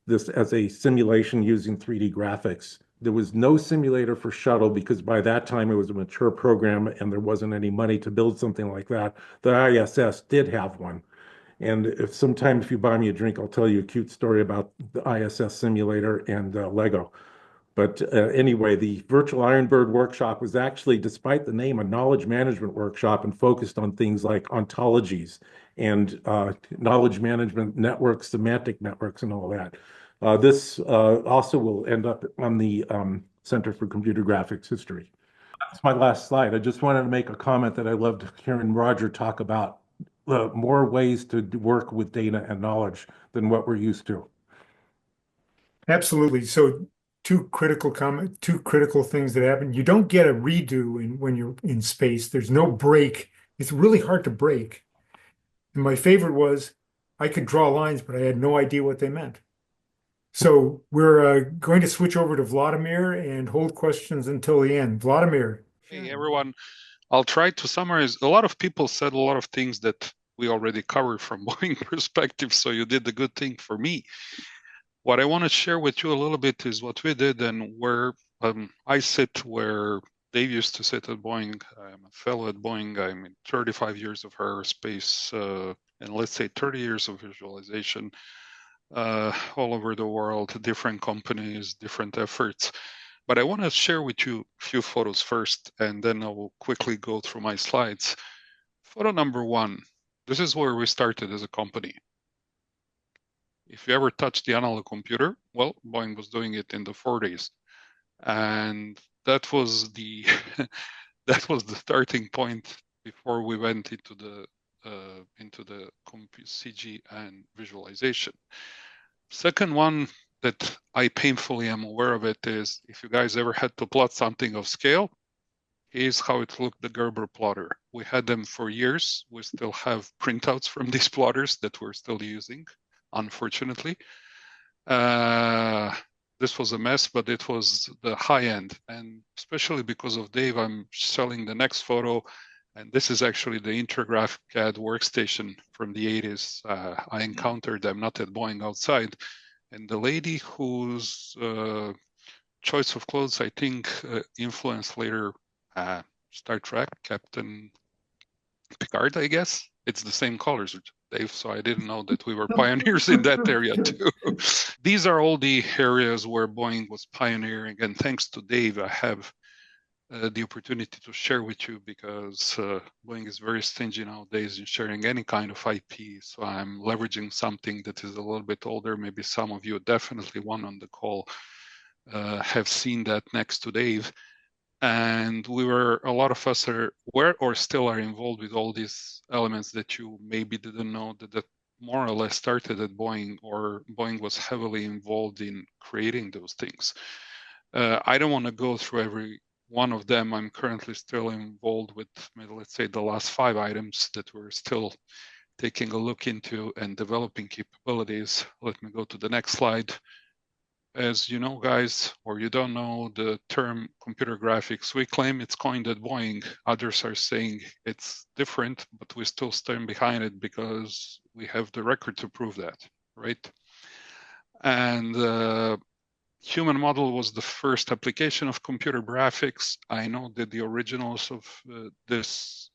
S10: this as a simulation using 3D graphics. There was no simulator for shuttle because by that time it was a mature program and there wasn't any money to build something like that. The ISS did have one. And if you buy me a drink, I'll tell you a cute story about the ISS simulator and Lego. But anyway, the virtual Iron Bird workshop was actually, despite the name, a knowledge management workshop and focused on things like ontologies and knowledge management networks, semantic networks, and all that. This also will end up on the Center for Computer Graphics History. That's my last slide. I just wanted to make a comment that I loved hearing Roger talk about more ways to work with data and knowledge than what we're used to.
S1: Absolutely. So two critical things that happen. You don't get a redo when you're in space. There's no break. It's really hard to break. And my favorite was I could draw lines, but I had no idea what they meant. So we're going to switch over to Vladimir and hold questions until the end. Vladimir.
S3: Hey, everyone. I'll try to summarize. A lot of people said a lot of things that we already covered from Boeing perspective, so you did the good thing for me. What I want to share with you a little bit is what we did and where I sit, where Dave used to sit at Boeing. I'm a fellow at Boeing. I'm in 35 years of aerospace and let's say 30 years of visualization all over the world, different companies, different efforts. But I want to share with you a few photos first, and then I will quickly go through my slides. Photo number one, this is where we started as a company. If you ever touched the analog computer, well, Boeing was doing it in the 40s. And that was the that was the starting point before we went into the CG and visualization. Second one that I painfully am aware of it is if you guys ever had to plot something of scale, here's how it looked, the Gerber plotter. We had them for years. We still have printouts from these plotters that we're still using, unfortunately. This was a mess, but it was the high end. And especially because of Dave, I'm selling the next photo. And this is actually the Intergraph CAD workstation from the 80s. I encountered them, not at Boeing, outside. And the lady whose choice of clothes, I think, influenced later Star Trek, Captain Picard, I guess. It's the same colors, Dave, so I didn't know that we were pioneers in that area too. These are all the areas where Boeing was pioneering, and thanks to Dave, I have the opportunity to share with you because Boeing is very stingy nowadays in sharing any kind of IP. So I'm leveraging something that is a little bit older. Maybe some of you, definitely one on the call, have seen that next to Dave. And a lot of us were or still are involved with all these elements that you maybe didn't know that more or less started at Boeing, or Boeing was heavily involved in creating those things. I don't want to go through every one of them. I'm currently still involved with, let's say, the last 5 items that we're still taking a look into and developing capabilities. Let me go to the next slide. As you know, guys, or you don't know, the term computer graphics, we claim it's coined at Boeing. Others are saying it's different, but we still stand behind it because we have the record to prove that, right? And human model was the first application of computer graphics. I know that the originals of this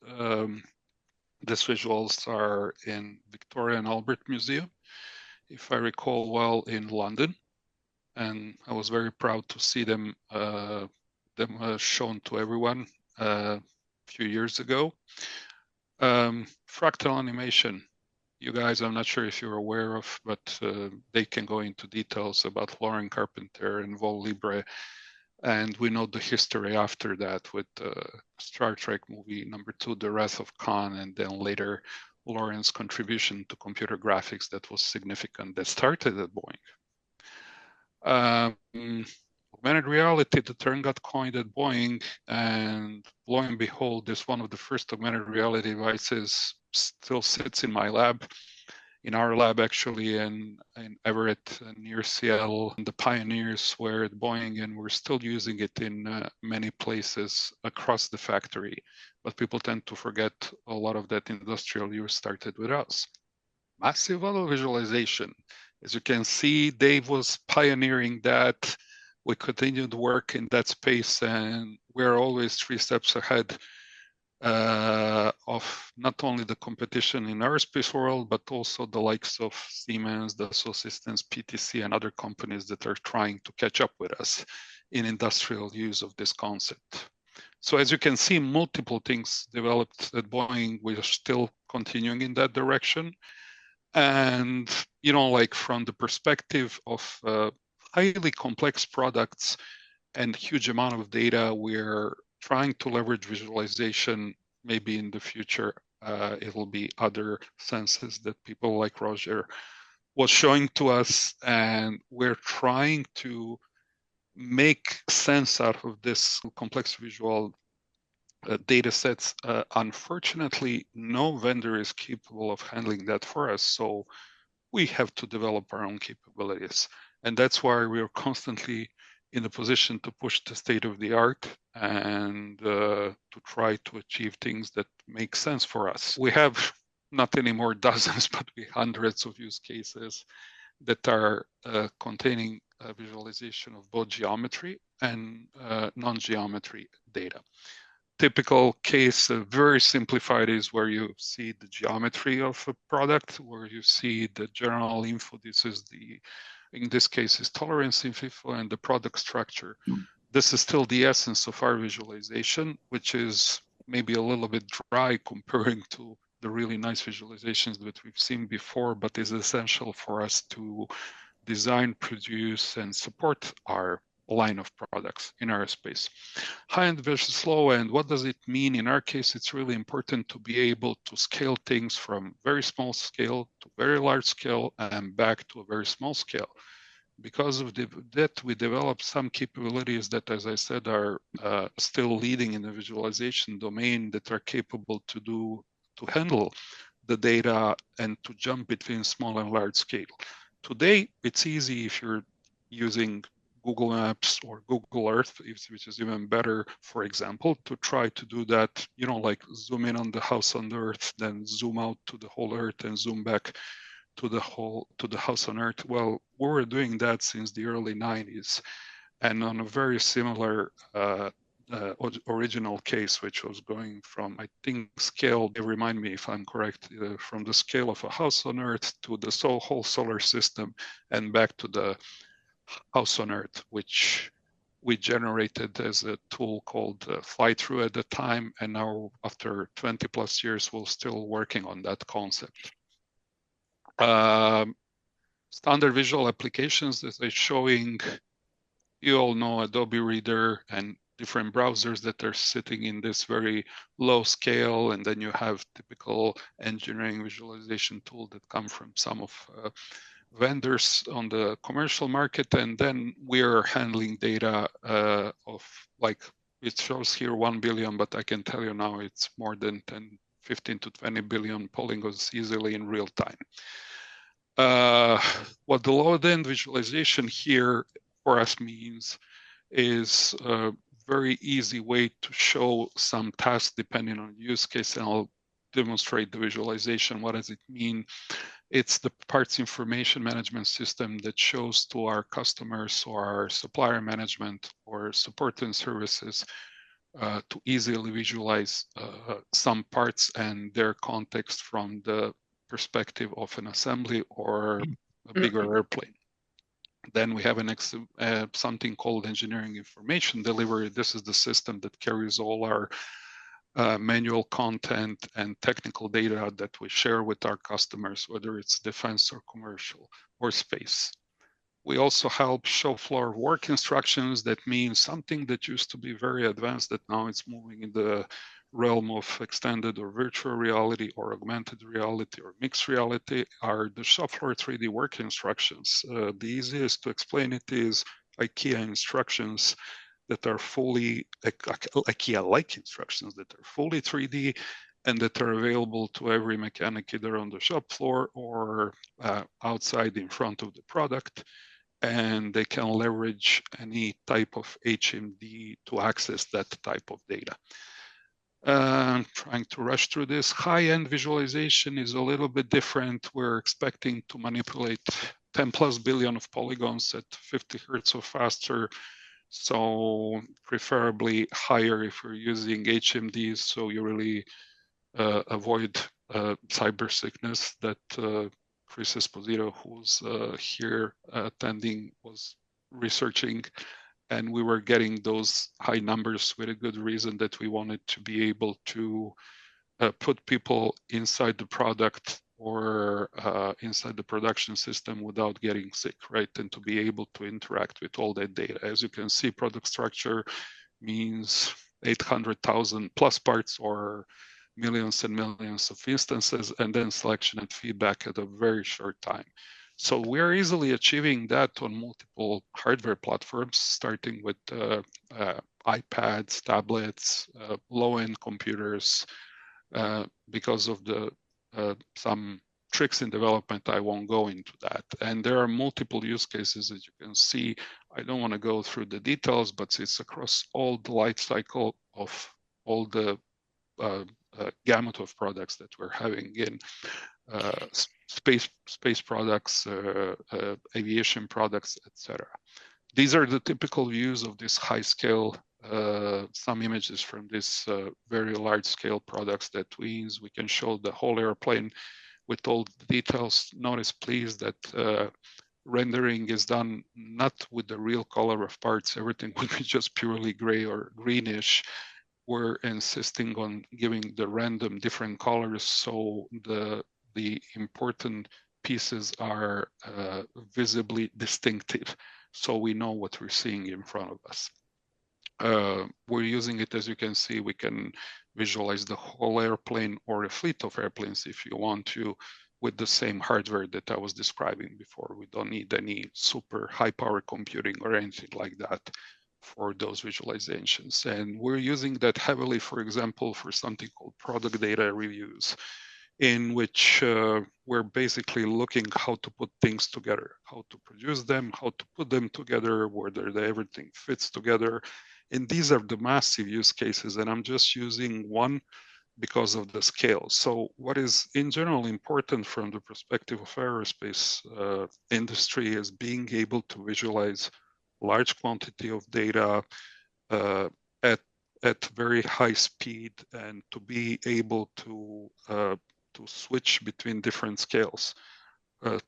S3: visuals are in Victoria and Albert Museum, if I recall well, in London. And I was very proud to see them shown to everyone a few years ago. Fractal animation, you guys, I'm not sure if you're aware of, but they can go into details about Lauren Carpenter and Vol Libre. And we know the history after that with Star Trek movie number 2, The Wrath of Khan, and then later Lauren's contribution to computer graphics that was significant, that started at Boeing. Augmented reality, the term got coined at Boeing, and lo and behold, this one of the first augmented reality devices still sits in my lab, in our lab actually, in Everett near Seattle. The Pioneers were at Boeing, and we're still using it in many places across the factory. But people tend to forget a lot of that industrial use started with us. massive level visualization. As you can see, Dave was pioneering that. We continued to work in that space, and we're always 3 steps ahead of not only the competition in aerospace world, but also the likes of Siemens, Dassault Systems, PTC, and other companies that are trying to catch up with us in industrial use of this concept. So as you can see, multiple things developed at Boeing. We are still continuing in that direction. And, you know, like from the perspective of highly complex products and huge amount of data, we're trying to leverage visualization. Maybe in the future, it'll be other senses that people like Roger was showing to us. And we're trying to make sense out of this complex visual data sets. Unfortunately, no vendor is capable of handling that for us. So we have to develop our own capabilities. And that's why we are constantly in the position to push the state of the art and to try to achieve things that make sense for us. We have not anymore dozens, but hundreds of use cases that are containing a visualization of both geometry and non-geometry data. Typical case, very simplified, is where you see the geometry of a product, where you see the general info. This is the, in this case, is tolerance info and the product structure. This is still the essence of our visualization, which is maybe a little bit dry comparing to the really nice visualizations that we've seen before, but is essential for us to design, produce, and support our line of products in aerospace. High-end versus low-end, what does it mean? In our case, it's really important to be able to scale things from very small scale to very large scale and back to a very small scale. Because of that, we developed some capabilities that, as I said, are still leading in the visualization domain, that are capable to handle the data and to jump between small and large scale. Today, it's easy if you're using Google Maps or Google Earth, which is even better, for example, to try to do that, you know, like zoom in on the house on the Earth, then zoom out to the whole Earth and zoom back to the house on Earth. Well, we were doing that since the early 90s, and on a very similar original case, which was going from, I think, scale, remind me if I'm correct, from the scale of a house on Earth to the whole solar system and back to the house on Earth, which we generated as a tool called Fly-Through at the time. And now, after 20 plus years, we're still working on that concept. Standard visual applications that are showing, you all know Adobe Reader and different browsers that are sitting in this very low scale. And then you have typical engineering visualization tools that come from some of vendors on the commercial market. And then we're handling data of, like, it shows here 1 billion, but I can tell you now it's more than 15 to 20 billion polygons easily in real time. What the low-end visualization here for us means is a very easy way to show some tasks depending on use case, and I'll demonstrate the visualization. What does it mean? It's the parts information management system that shows to our customers or our supplier management or support and services to easily visualize some parts and their context from the perspective of an assembly or a bigger airplane. Then we have something called engineering information delivery. This is the system that carries all our manual content and technical data that we share with our customers, whether it's defense or commercial or space. We also help show floor work instructions. That means something that used to be very advanced that now it's moving in the realm of extended or virtual reality or augmented reality or mixed reality are the shop floor 3D work instructions. The easiest to explain it is IKEA instructions that are fully IKEA-like instructions that are fully 3D and that are available to every mechanic either on the shop floor or outside in front of the product. And they can leverage any type of HMD to access that type of data. Trying to rush through this. High-end visualization is a little bit different. We're expecting to manipulate 10 plus billion of polygons at 50 hertz or faster. So preferably higher if you're using HMDs, so you really avoid cyber sickness that Chris Esposito, who's here attending, was researching. And we were getting those high numbers with a good reason that we wanted to be able to put people inside the product or inside the production system without getting sick, right? And to be able to interact with all that data. As you can see, product structure means 800,000 plus parts or millions and millions of instances, and then selection and feedback at a very short time. So we're easily achieving that on multiple hardware platforms, starting with iPads, tablets, low-end computers. Because of the some tricks in development, I won't go into that. And there are multiple use cases, as you can see. I don't want to go through the details, but it's across all the life cycle of all the gamut of products that we're having in space products, aviation products, etc. These are the typical views of this high scale. Some images from this very large scale products that we use. We can show the whole airplane with all the details. Notice please that rendering is done not with the real color of parts. Everything would be just purely gray or greenish. We're insisting on giving the random different colors so the important pieces are visibly distinctive, so we know what we're seeing in front of us. We're using it, as you can see, we can visualize the whole airplane or a fleet of airplanes if you want to, with the same hardware that I was describing before. We don't need any super high power computing or anything like that for those visualizations. And we're using that heavily, for example, for something called product data reviews, in which we're basically looking how to put things together, how to produce them, how to put them together, whether everything fits together. And these are the massive use cases, and I'm just using one because of the scale. So what is in general important from the perspective of aerospace industry is being able to visualize large quantity of data at very high speed, and to be able to switch between different scales.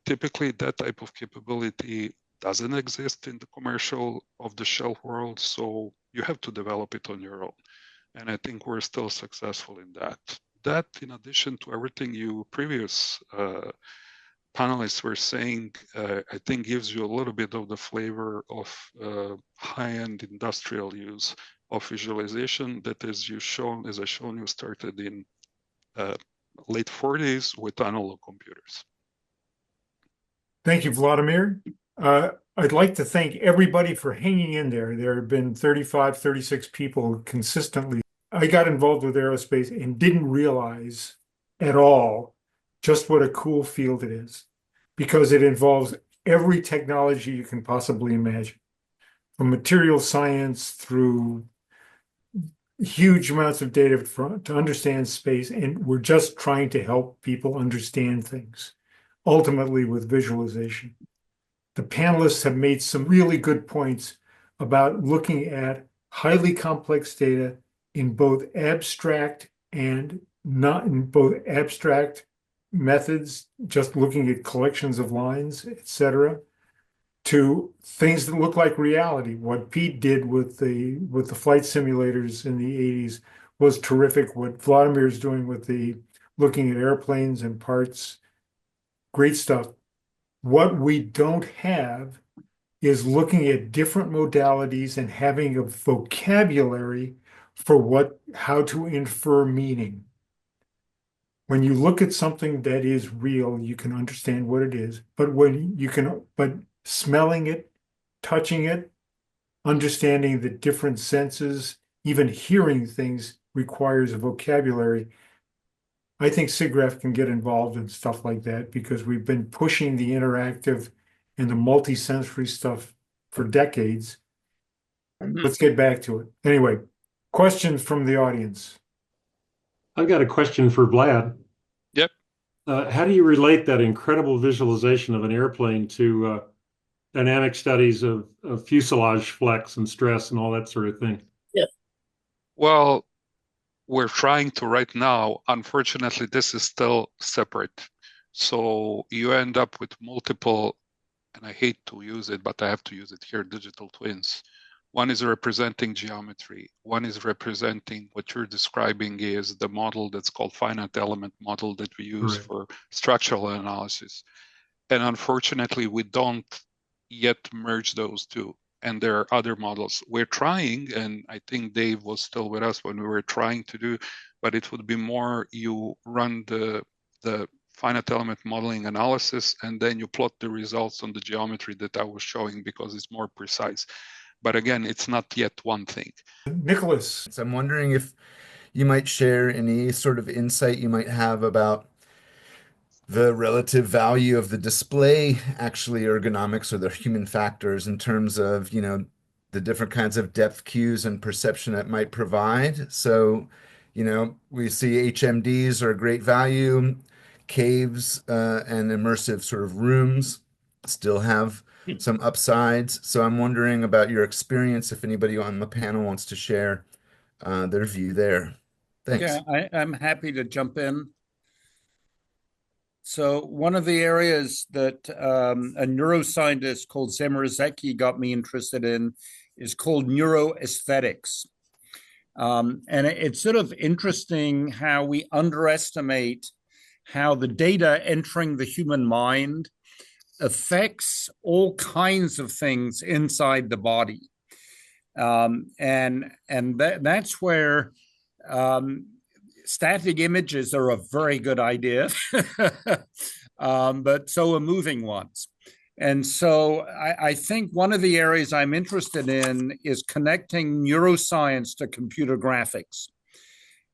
S3: Typically, that type of capability doesn't exist in the commercial off-the-shelf world, so you have to develop it on your own. And I think we're still successful in that. That, in addition to everything you previous panelists were saying, I think gives you a little bit of the flavor of high-end industrial use of visualization that, as I shown you, started in late 40s with analog computers.
S1: Thank you, Vladimir. I'd like to thank everybody for hanging in there. There have been 35, 36 people consistently. I got involved with aerospace and didn't realize at all just what a cool field it is, because it involves every technology you can possibly imagine, from material science through huge amounts of data to understand space. And we're just trying to help people understand things, ultimately with visualization. The panelists have made some really good points about looking at highly complex data in both abstract and not in both abstract methods, just looking at collections of lines, etc., to things that look like reality. What Pete did with the flight simulators in the 80s was terrific. What Vladimir's doing with the looking at airplanes and parts, great stuff. What we don't have is looking at different modalities and having a vocabulary for how to infer meaning. When you look at something that is real, you can understand what it is, but smelling it, touching it, understanding the different senses, even hearing things requires a vocabulary. I think SIGGRAPH can get involved in stuff like that because we've been pushing the interactive and the multisensory stuff for decades. Let's get back to it. Anyway, questions from the audience.
S2: I've got a question for Vlad.
S3: Yep.
S2: How do you relate that incredible visualization of an airplane to dynamic studies of fuselage flex and stress and all that sort of thing?
S8: Yeah.
S3: Well, we're trying to right now. Unfortunately, this is still separate. So you end up with multiple, and I hate to use it, but I have to use it here, digital twins. One is representing geometry. One is representing what you're describing is the model that's called finite element model that we use
S2: Right.
S3: for structural analysis. And unfortunately, we don't yet merge those two. And there are other models. We're trying, and I think Dave was still with us when we were trying to do, but it would be more you run the finite element modeling analysis, and then you plot the results on the geometry that I was showing because it's more precise. But again, it's not yet one thing.
S1: Nicholas.
S11: So I'm wondering if you might share any sort of insight you might have about the relative value of the display, actually ergonomics or the human factors in terms of, the different kinds of depth cues and perception it might provide. So, we see HMDs are a great value. Caves and immersive sort of rooms still have some upsides. So I'm wondering about your experience, if anybody on the panel wants to share their view there. Thanks.
S4: Yeah, I'm happy to jump in. So one of the areas that a neuroscientist called Zemrazeki got me interested in is called neuroaesthetics. And it's sort of interesting how we underestimate how the data entering the human mind affects all kinds of things inside the body. And that's where static images are a very good idea, but so are moving ones. And so I think one of the areas I'm interested in is connecting neuroscience to computer graphics.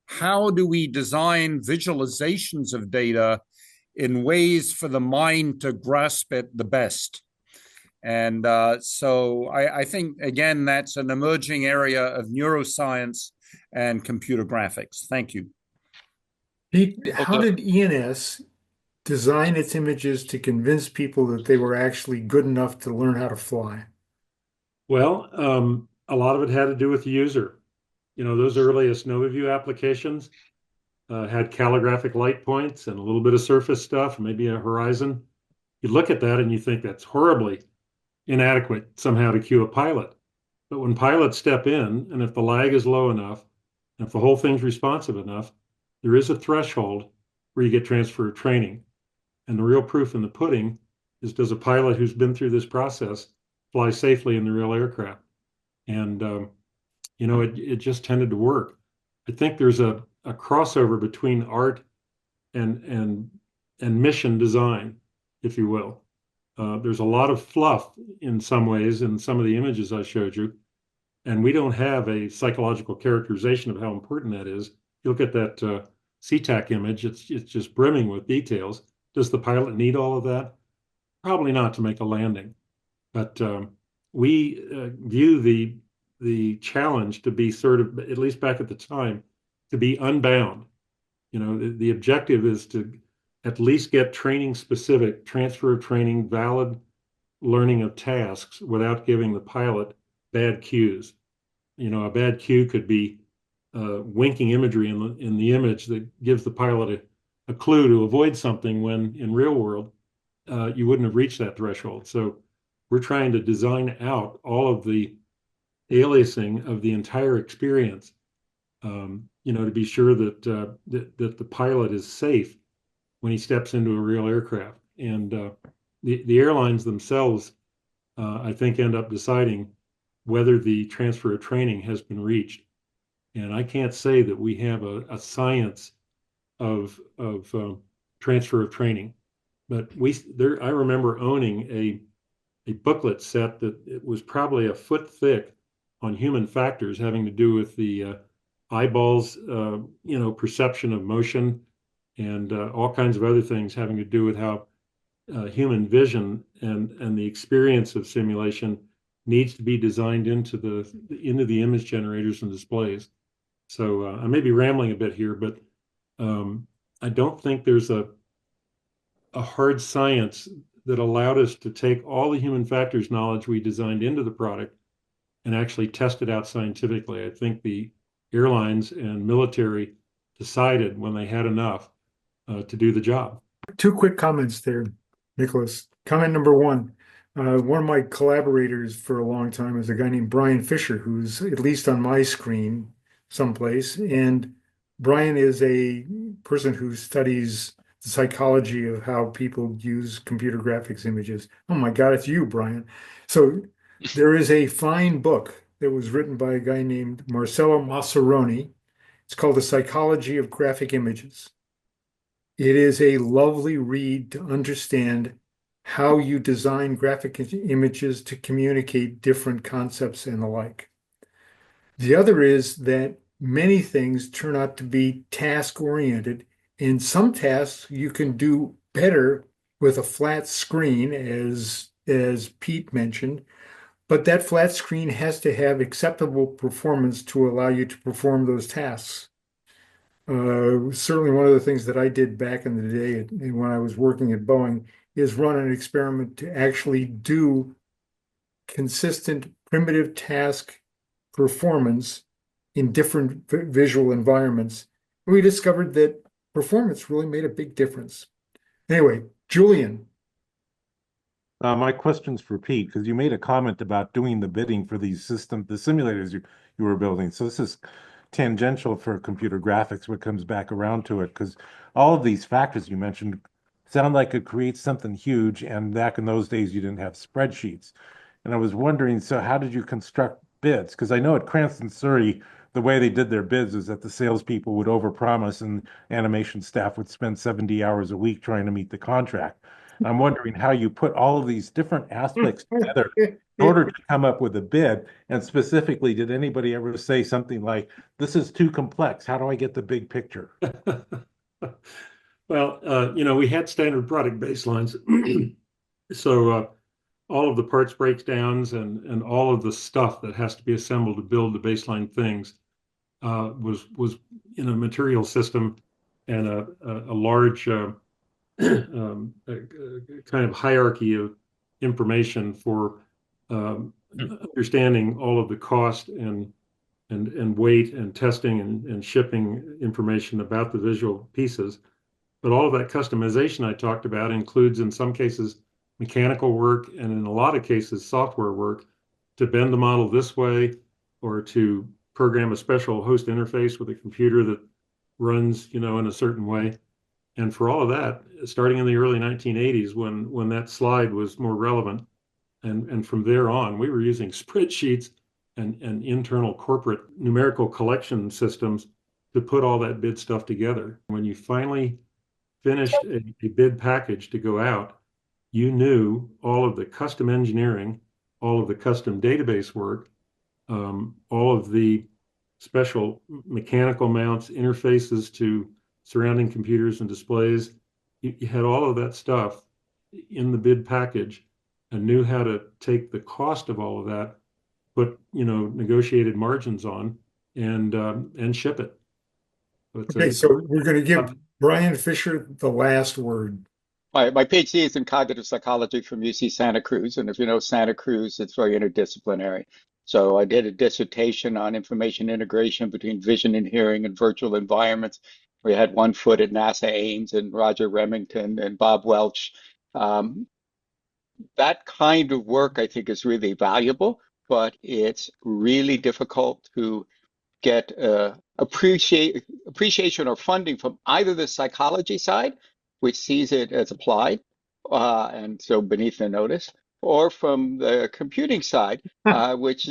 S4: How do we design visualizations of data in ways for the mind to grasp it the best? And so I think, again, that's an emerging area of neuroscience and computer graphics. Thank you.
S1: Pete, how did ENS design its images to convince people that they were actually good enough to learn how to fly?
S2: Well, a lot of it had to do with the user. Those earliest NovaView applications had calligraphic light points and a little bit of surface stuff, maybe a horizon. You look at that and you think that's horribly inadequate somehow to cue a pilot. But when pilots step in, and if the lag is low enough, and if the whole thing's responsive enough, there is a threshold where you get transfer of training. And the real proof in the pudding is, does a pilot who's been through this process fly safely in the real aircraft? And, it just tended to work. I think there's a crossover between art and mission design, if you will. There's a lot of fluff in some ways in some of the images I showed you, and we don't have a psychological characterization of how important that is. You look at that SeaTac image, it's just brimming with details. Does the pilot need all of that? Probably not to make a landing. But we view the challenge to be sort of, at least back at the time, to be unbound. The objective is to at least get training specific, transfer of training, valid learning of tasks without giving the pilot bad cues. A bad cue could be winking imagery in the image that gives the pilot a clue to avoid something when in real world you wouldn't have reached that threshold. So we're trying to design out all of the aliasing of the entire experience, to be sure that that the pilot is safe when he steps into a real aircraft. And the airlines themselves, I think, end up deciding whether the transfer of training has been reached. And I can't say that we have a science of transfer of training, but I remember owning a booklet set that it was probably a foot thick on human factors having to do with the eyeballs, perception of motion, and all kinds of other things having to do with how human vision and the experience of simulation needs to be designed into the image generators and displays. So I may be rambling a bit here, but I don't think there's a hard science that allowed us to take all the human factors knowledge we designed into the product and actually test it out scientifically. I think the airlines and military decided when they had enough to do the job.
S1: Two quick comments there, Nicholas. Comment number one. One of my collaborators for a long time is a guy named Brian Fisher, who's at least on my screen someplace. And Brian is a person who studies the psychology of how people use computer graphics images. Oh my God, it's you, Brian. So there is a fine book that was written by a guy named Marcello Massaroni. It's called The Psychology of Graphic Images. It is a lovely read to understand how you design graphic images to communicate different concepts and the like. The other is that many things turn out to be task-oriented. In some tasks, you can do better with a flat screen, as Pete mentioned, but that flat screen has to have acceptable performance to allow you to perform those tasks. Certainly one of the things that I did back in the day when I was working at Boeing is run an experiment to actually do consistent primitive task performance in different visual environments. We discovered that performance really made a big difference. Anyway, Julian.
S10: My question's for Pete, because you made a comment about doing the bidding for these systems, the simulators you were building. So this is tangential for computer graphics, what comes back around to it, because all of these factors you mentioned sound like it creates something huge. And back in those days, you didn't have spreadsheets. And I was wondering, so how did you construct bids? Because I know at Cranston Surrey, the way they did their bids is that the salespeople would overpromise and animation staff would spend 70 hours a week trying to meet the contract. I'm wondering how you put all of these different aspects together in order to come up with a bid. And specifically, did anybody ever say something like, this is too complex? How do I get the big picture?
S2: Well, we had standard product baselines. So all of the parts breakdowns and all of the stuff that has to be assembled to build the baseline things was in a material system and a large kind of hierarchy of information for understanding all of the cost and weight and testing and shipping information about the visual pieces. But all of that customization I talked about includes, in some cases, mechanical work and in a lot of cases, software work to bend the model this way or to program a special host interface with a computer that runs, in a certain way. And for all of that, starting in the early 1980s, when that slide was more relevant, and from there on, we were using spreadsheets and internal corporate numerical collection systems to put all that bid stuff together. When you finally finished a bid package to go out, you knew all of the custom engineering, all of the custom database work, all of the special mechanical mounts, interfaces to surrounding computers and displays. You had all of that stuff in the bid package and knew how to take the cost of all of that, put negotiated margins on, and ship it.
S1: Okay, so we're going to give Brian Fisher the last word.
S12: My PhD is in cognitive psychology from UC Santa Cruz, and if you know Santa Cruz, it's very interdisciplinary. So I did a dissertation on information integration between vision and hearing in virtual environments. We had one foot at NASA Ames and Roger Remington and Bob Welch. That kind of work, I think, is really valuable, but it's really difficult to get appreciation or funding from either the psychology side, which sees it as applied, and so beneath the notice, or from the computing side, which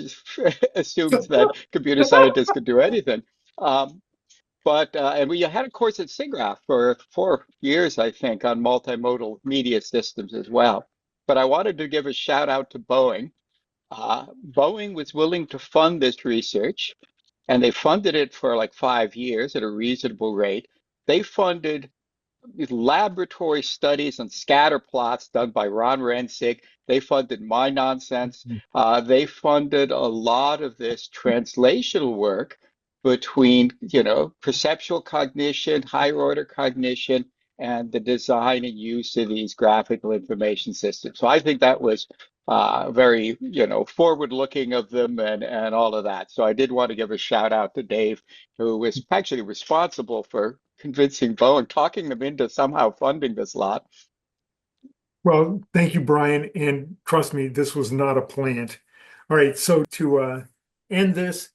S12: assumes that computer scientists can do anything. And we had a course at SIGGRAPH for 4 years, I think, on multimodal media systems as well. But I wanted to give a shout out to Boeing. Boeing was willing to fund this research, and they funded it for like 5 years at a reasonable rate. They funded laboratory studies on scatter plots done by Ron Rensig. They funded my nonsense. They funded a lot of this translational work, between, you know, perceptual cognition, higher order cognition, and the design and use of these graphical information systems. So I think that was very, you know, forward-looking of them and all of that. So I did want to give a shout out to Dave, who was actually responsible for convincing Boeing, talking them into somehow funding this lot.
S1: Well, thank you, Brian. And trust me, this was not a plant. All right, so to end this,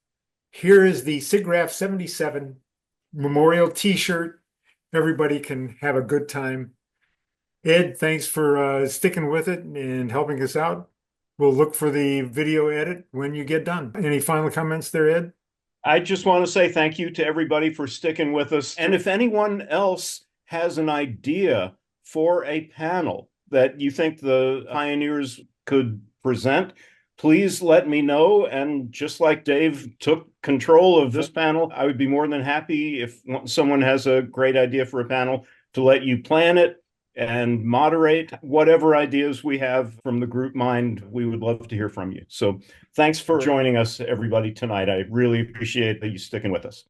S1: here is the SIGGRAPH 77 Memorial T-shirt. Everybody can have a good time. Ed, thanks for sticking with it and helping us out. We'll look for the video edit when you get done. Any final comments there, Ed?
S13: I just want to say thank you to everybody for sticking with us. And if anyone else has an idea for a panel that you think the pioneers could present, please let me know. And just like Dave took control of this panel, I would be more than happy if someone has a great idea for a panel to let you plan it and moderate whatever ideas we have from the group mind. We would love to hear from you. So thanks for joining us, everybody, tonight. I really appreciate that you sticking with us.